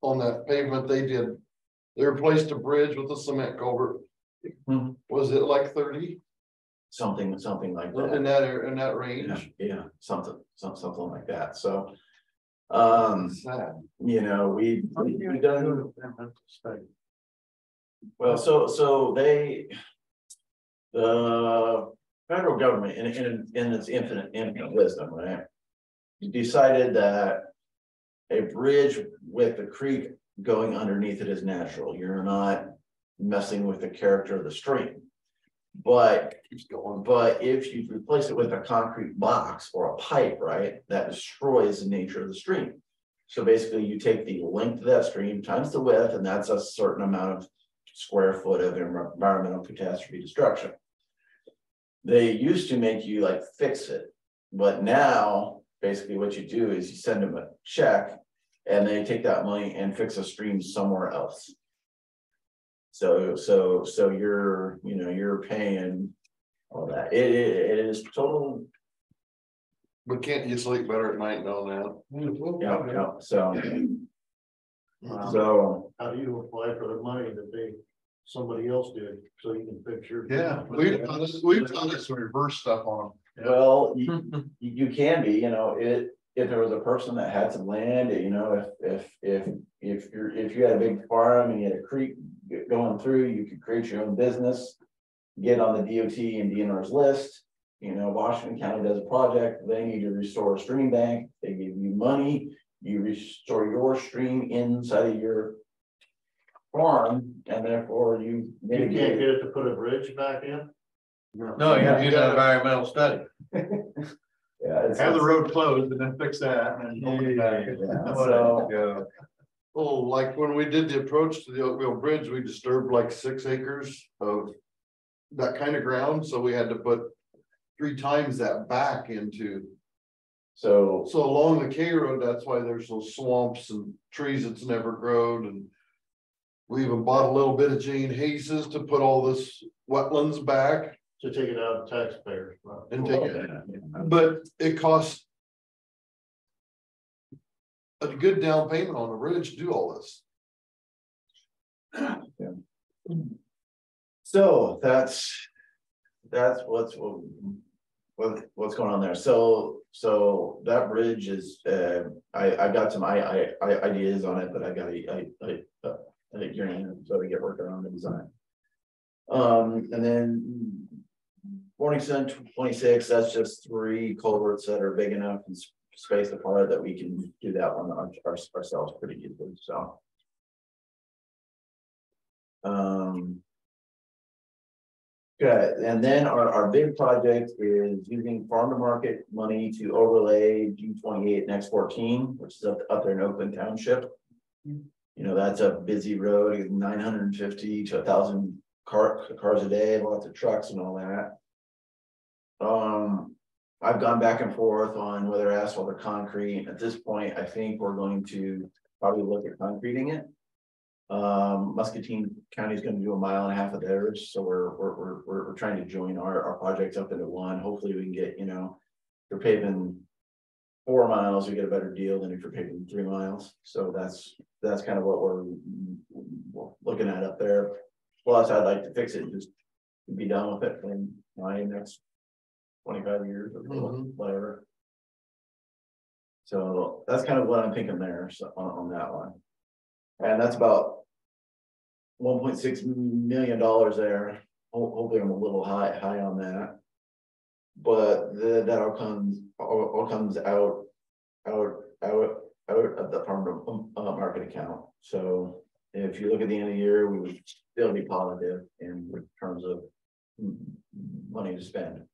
on that pavement they replaced a bridge with a cement culvert. Hmm. Was it like 30 something like that. in that range? Yeah, something like that. So Sad. we've done well, so the federal government in its infinite wisdom, right, decided that a bridge with the creek going underneath it is natural. You're not messing with the character of the stream. But if you replace it with a concrete box or a pipe, right, that destroys the nature of the stream. So basically you take the length of that stream times the width, and that's a certain amount of square foot of environmental catastrophe destruction. They used to make you like fix it, but now basically what you do is you send them a check and they take that money and fix a stream somewhere else. So you're paying all that. It is total. But can't you sleep better at night knowing that? Yeah. So How do you apply for the money that somebody else did, so you can fix your? Yeah, we've done this reverse stuff on them. well, you can be, if there was a person that had some land, if you had a big farm and you had a creek going through, you could create your own business, get on the DOT and DNR's list. Washington County does a project, they need to restore a stream bank, they give you money, you restore your stream inside of your farm, and therefore you can't get it to put a bridge back in? No, you have to do an environmental study. Yeah, Have the road closed and then fix that and then open it back. Yeah, so, Oh, like when we did the approach to the Oakville Bridge, we disturbed like 6 acres of that kind of ground, so we had to put 3 times that back into. so So along the K Road, that's why there's those swamps and trees that's never grown, and we even bought a little bit of Jane Haze's to put all this wetlands back To take it out of taxpayers. and take it. But it costs a good down payment on the bridge to do all this. So that's what's going on there. So that bridge is, I got some ideas on it, but I got a year in, so we get working on the design. And then Morningside 26, that's just 3 culverts that are big enough and spaced apart that we can do that one ourselves pretty easily. So good. And then our big project is using farm to market money to overlay G28 and X14, which is up there in Oakland Township. You know, that's a busy road, 950 to 1,000 cars a day, lots of trucks and all that. I've gone back and forth on whether asphalt or concrete. At this point, I think we're going to probably look at concreting it. Muscatine County is going to do 1.5 miles of theirs, so we're trying to join our projects up into one. Hopefully, we can get, you know, if you're paving 4 miles, you get a better deal than if you're paving 3 miles. So that's kind of what we're looking at up there. Plus, I'd like to fix it and just be done with it in my next 25 years or whatever. So that's kind of what I'm thinking there, so on that one. And that's about $1.6 million there. Hopefully I'm a little high on that. But that all comes out of the farm market account. So if you look at the end of the year, we would still be positive in terms of money to spend.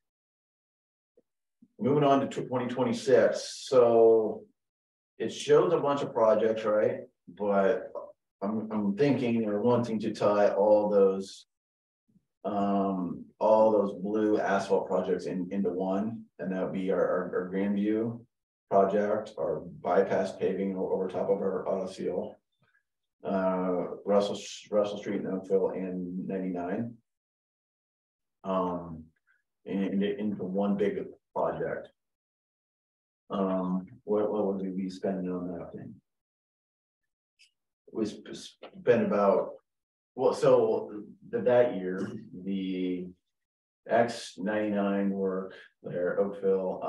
Moving on to 2026. So it shows a bunch of projects, right? But I'm thinking or wanting to tie all those blue asphalt projects into one, and that would be our Grandview project, our bypass paving over top of our auto seal, Russell Street and Oakville and 99, into one big project. What would we be spending on that thing? We spent about, well, so that year, the X99 work there, Oakville,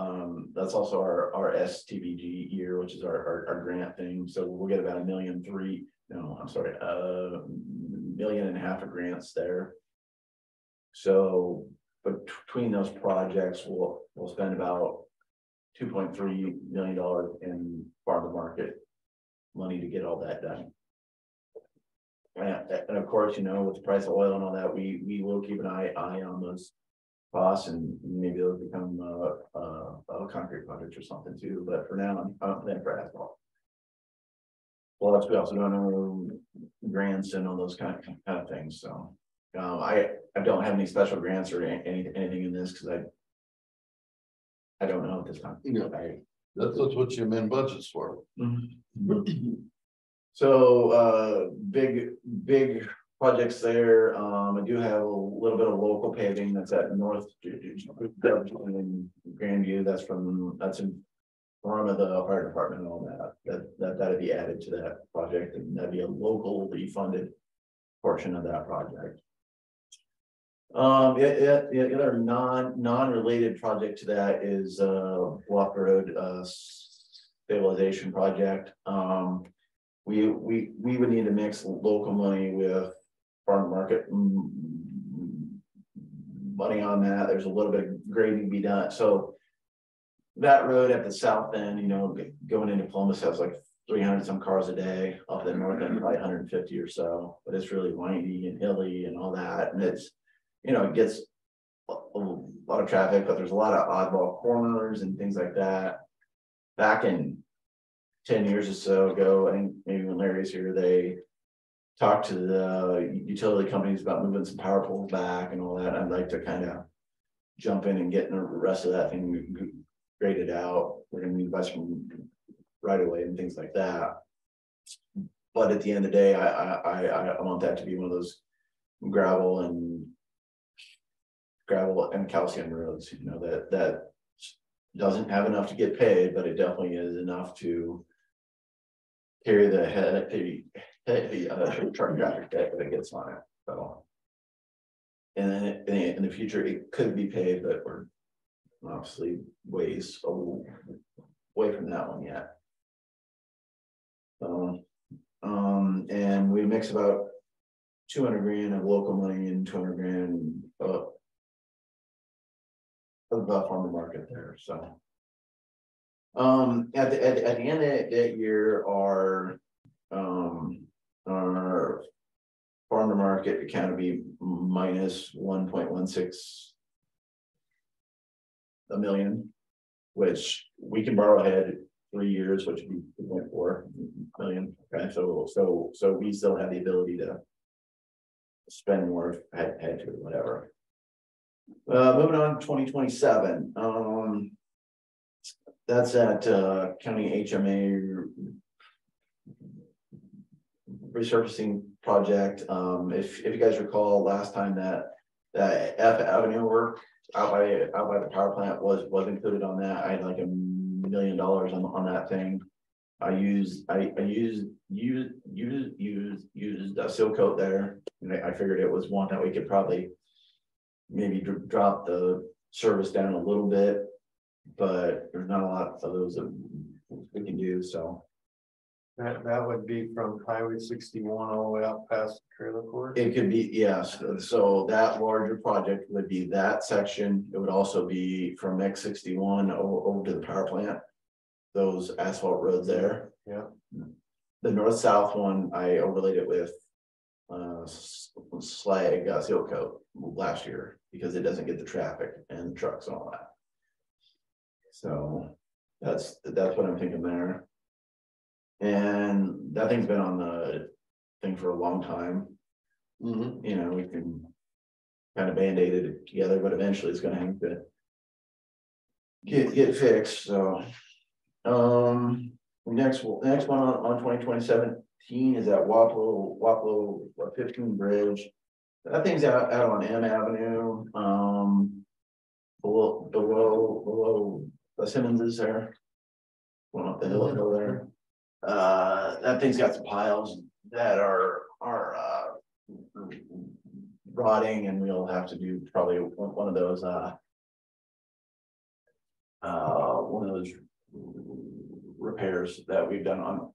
that's also our STBG year, which is our grant thing. So we'll get about $1.3 million, no, I'm sorry, $1.5 million of grants there. So, but between those projects, we'll spend about $2.3 million in farm to market money to get all that done. And of course, you know, with the price of oil and all that, we will keep an eye on those costs, and maybe it'll become a concrete project or something too. But for now, I'm planning for asphalt. Well, we also don't know grants and all those kind of things. So I don't have any special grants or anything in this because I don't know at this time. Yeah, that's what your main budget's for. So big projects there. I do have a little bit of local paving that's at North in Grandview. That's in front of the fire department and all that'd be added to that project, and that'd be a locally funded portion of that project. The other non-related project to that is Bluff Road stabilization project. We would need to mix local money with farm market money on that. There's a little bit of grading to be done. So that road at the south end, you know, going into Columbus has like 300 some cars a day. Up the north end, probably 150 or so. But it's really windy and hilly and all that, and it's, you know, it gets a lot of traffic, but there's a lot of oddball corners and things like that. Back in 10 years or so ago, I think maybe when Larry's here, they talked to the utility companies about moving some power poles back and all that. I'd like to kind of jump in and get the rest of that thing graded out. We're going to need some right away and things like that. But at the end of the day, I want that to be one of those gravel and calcium roads, you know, that doesn't have enough to get paid, but it definitely is enough to carry the heavy truck traffic that gets on it. So And then in the future, it could be paved, but we're obviously ways away from that one yet. And we mix about 200 grand of local money and 200 grand of farmer market there, so. At the end of that year, our farmer market account would be minus 1.16 million, which we can borrow ahead 3 years, which would be 2.4 million. Okay, so we still have the ability to spend more if had to, whatever. Moving on to 2027. That's at county HMA resurfacing project. If you guys recall, last time that F Avenue work out by the power plant was included on that. I had like $1 million on that thing. I used a seal coat there, and I figured it was one that we could probably maybe drop the service down a little bit, but there's not a lot of those that we can do. So that would be from Highway 61 all the way out past the trailer court. it could be, yes. So that larger project would be that section. It would also be from X61 over to the power plant. Those asphalt roads there. Yeah. The north-south one, I overlaid it with slag seal coat last year because it doesn't get the traffic and the trucks and all that. So that's what I'm thinking there. And that thing's been on the thing for a long time. You know, we can kind of band-aid it together, but eventually it's going to have to get fixed. So next one on 2017 is that Wapello 15 bridge. That thing's out on M Avenue, below the Simmons is there. Going up the hill there. That thing's got some piles that are rotting, and we'll have to do probably one of those repairs that we've done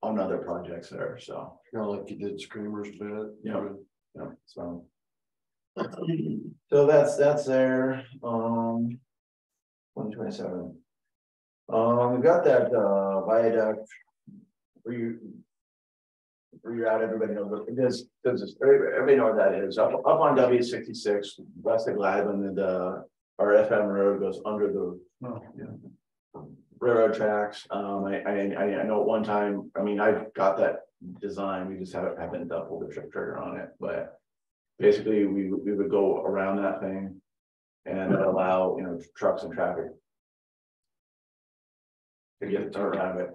on other projects there. So Kind of like you did Screamers bit. yeah. So that's there. 2027. We got that viaduct reroute. Everybody knows it is. Everybody know what that is. Up on W66 west of Gladwin, our FM road goes under the railroad tracks. I know at one time, I mean, I've got that design, we just haven't pulled the trigger on it, but basically we would go around that thing and allow, trucks and traffic to get around it.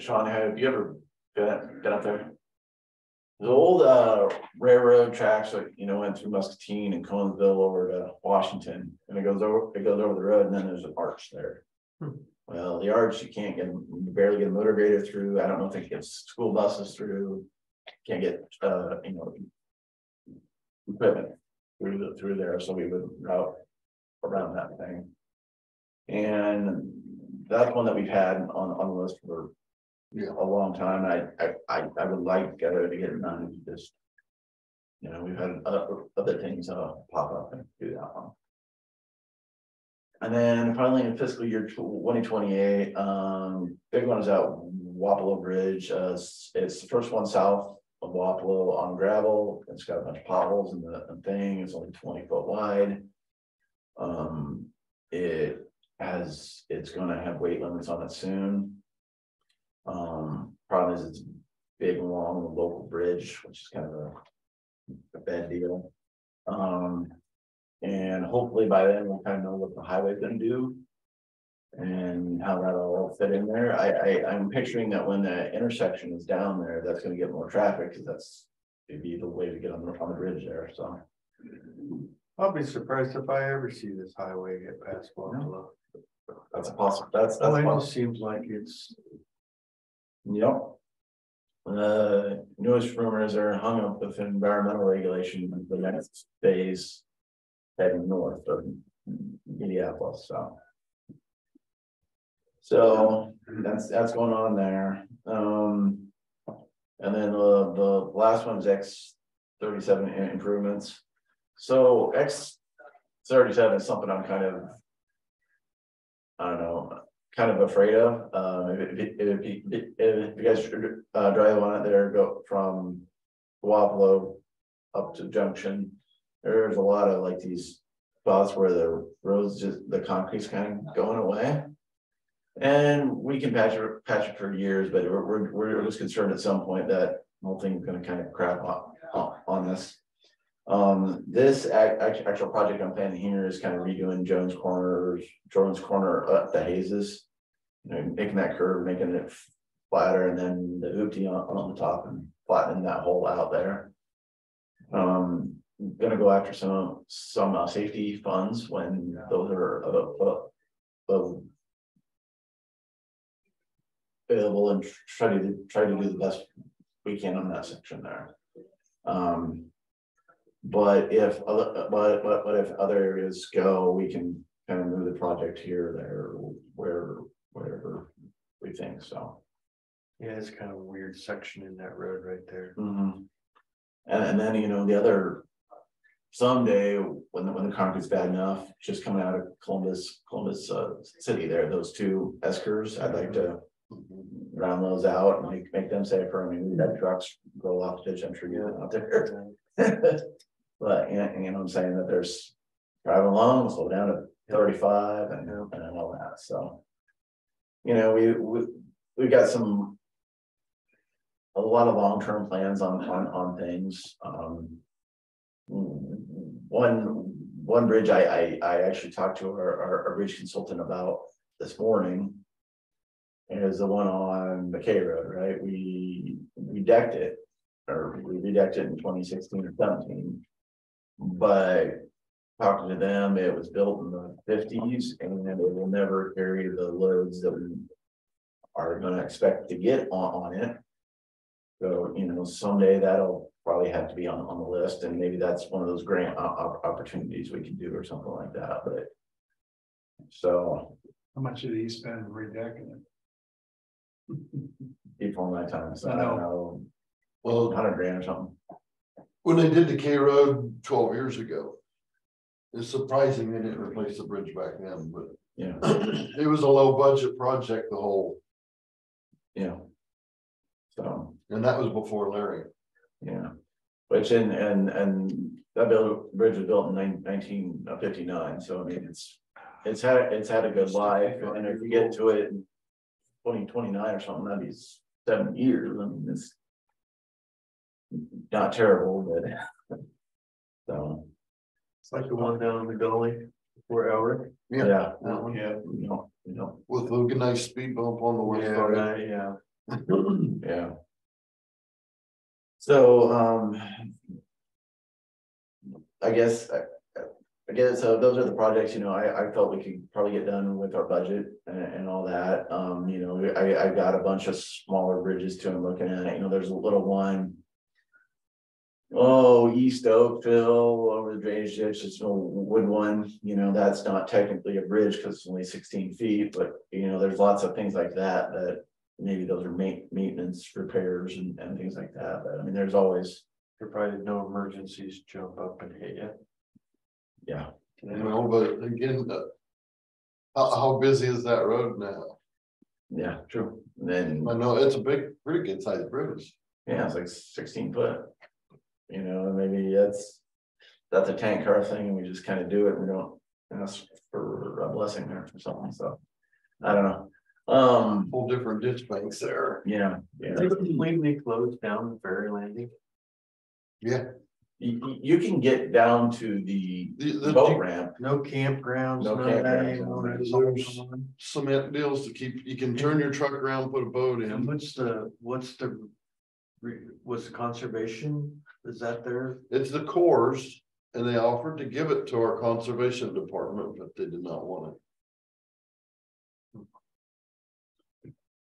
Sean, have you ever been up there? The old railroad tracks, went through Muscatine and Conesville over to Washington, and it goes over the road, and then there's an arch there. Well, the arch, you barely get a motor grader through. I don't know if they get school buses through. Can't get equipment through there, so we would route around that thing. And that's one that we've had on the list for a long time. I would like to get it done. Just we've had other things pop up and do that one. And then finally in fiscal year 2028, big one is out Wapello Bridge. It's the first one south of Wapello on gravel. It's got a bunch of potholes in the thing. It's only 20 foot wide. It's going to have weight limits on it soon. Problem is it's big along the local bridge, which is kind of a bad deal. And hopefully by then we'll kind of know what the highway's going to do and how that'll all fit in there. I'm picturing that when the intersection is down there, that's going to get more traffic because that's maybe the way to get on the bridge there. So I'll be surprised if I ever see this highway get past Wapello. That's a possible. That's it just seems like it's. Yep. Newest rumors are hung up with environmental regulation, the next phase heading north of Minneapolis, so. So that's going on there. And then the last one's X37 improvements. So X37 is something I'm kind of, I don't know, kind of afraid of. If you guys drive on it there, go from Wapello up to Junction, there's a lot of like these spots where the roads just, the concrete's kind of going away. And we can patch it for years, but we're just concerned at some point that the whole thing's gonna kind of crap on us. This actual project I'm planning here is kind of redoing Jones Corner up the Hazes, you know, making that curve, making it flatter, and then the hoopty on the top and flattening that hole out there. Gonna go after some safety funds when those are available, and try to do the best we can on that section there. But if other areas go, we can kind of move the project here, there, wherever we think. So Yeah, it's kind of a weird section in that road right there. And then, you know, the other someday when the concrete's bad enough, just coming out of Columbus City there, those two Eskers, I'd like to round those out and make them safer. I mean, we've had trucks roll off the ditch, I'm sure you're out there. But you know, I'm saying that there's driving along, slow down to 35 and all that. So, you know, we've got a lot of long-term plans on things. One bridge I actually talked to our bridge consultant about this morning is the one on McKay Road, right? We decked it, or we redecked it in 2016 or 17. But talking to them, it was built in the 50s and it will never carry the loads that we are going to expect to get on it. So, you know, someday that'll probably have to be on the list, and maybe that's one of those grant opportunities we can do or something like that. But so, how much did he spend redecking it? Before my time, so I don't know, Well, 100 grand or something. when they did the K Road 12 years ago, it's surprising they didn't replace the bridge back then, but Yeah, it was a low budget project, the whole, yeah. So, and that was before Larry. yeah, which and that bridge was built in 1959. So I mean, it's had a good life, and if you get to it in 2029 or something, that'd be 7 years. I mean, it's not terrible, but so It's like the one down in the gully before Elric. yeah, That one. yeah, you know, With a nice speed bump on the west Yeah, side. right, yeah. yeah. So I guess so those are the projects, you know, I felt we could probably get done with our budget and all that. You know, I got a bunch of smaller bridges too I'm looking at. You know, there's a little one, East Oakville over the drainage ditch, it's a wood one. You know, that's not technically a bridge because it's only 16 feet, but you know, there's lots of things like that maybe those are maintenance repairs and things like that. But I mean, there's always, Provided no emergencies jump up and hit you. yeah. You know, but again, how busy is that road now? Yeah, true. And then I know it's a pretty good sized bridge. yeah, it's like 16 foot. You know, maybe that's a tank car thing, and we just kind of do it. We don't ask for a blessing there or something. So I don't know. Whole different ditch banks there. Yeah, They completely closed down the ferry landing. Yeah. You can get down to the boat ramp. No campgrounds, No no campgrounds, There's cement deals to keep, you can turn your truck around, put a boat And in. what's the conservation? Is that there? It's the Corps, and they offered to give it to our conservation department, but they did not want it.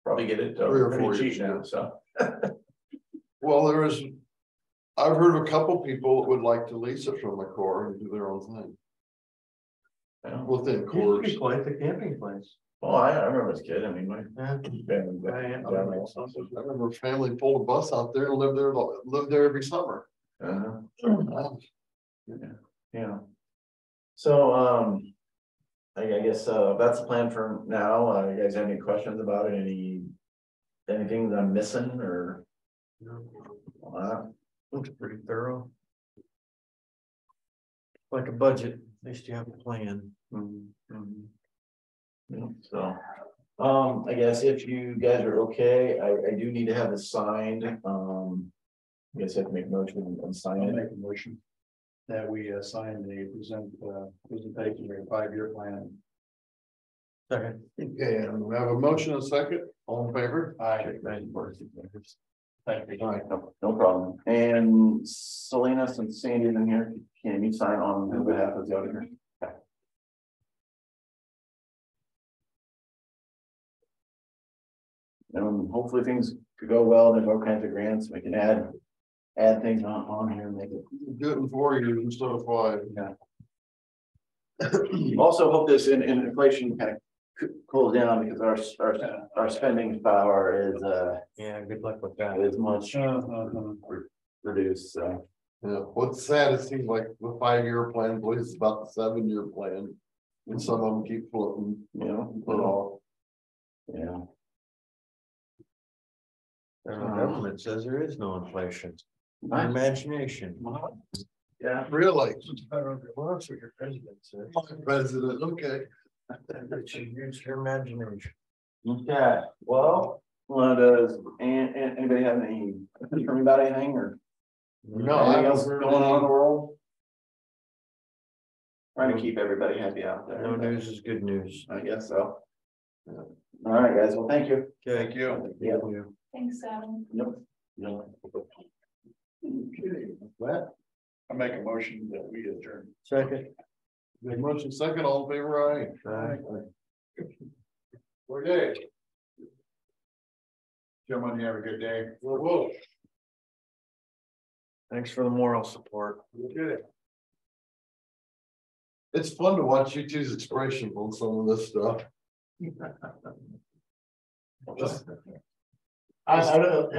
Probably get it 3 or 4 pretty years cheap now. ago. So Well, there is, I've heard of a couple people that would like to lease it from the Corps and do their own thing. Within Corps. Quite the camping place. Oh, I remember as a kid, I mean, my. Yeah. I remember a family pulled a bus out there and lived there every summer. Yeah. So, I guess, that's the plan for now. You guys have any questions about it? Anything that I'm missing or? Looks pretty thorough. Like a budget, at least you have a plan. So, I guess if you guys are okay, I do need to have this signed. You guys have to make a motion and sign I'll it. make a motion that we sign the presentation of a 5-year plan. Second. Okay, and we have a motion and a second, all in favor? Aye. Thank you. No problem. And Selena, since Sandy's in here, can you sign on behalf of the auditor? Okay. And hopefully things could go well. There's all kinds of grants. We can add things on here and make it. Do it in 4 years instead of 5. Also hope this in inflation kind of cools down because our spending power is Yeah, good luck with that. is much reduced. So Yeah, what's sad, it seems like the 5-year plan, believe it's about the 7-year plan. And some of them keep floating, you know, put off. yeah. The government says there is no inflation. My imagination. Yeah. Really? Well, that's what your president said. President, okay. That you use your imagination. Okay, well, does anybody have any opinion from me about anything or No, I anything haven't else heard going on in the any. world? Trying to keep everybody happy out there. No news is good news. I guess so. All right, guys. Well, thank you. Thank you. Yeah. Thanks, Adam. Yep. Yep. Okay, that, I make a motion that we adjourn. Second. the motion second, all in favor, aye. Aye. We're good. Gentlemen, you have a good day. Whoa. Thanks for the moral support. Okay. It's fun to watch you two's expression on some of this stuff. I don't know.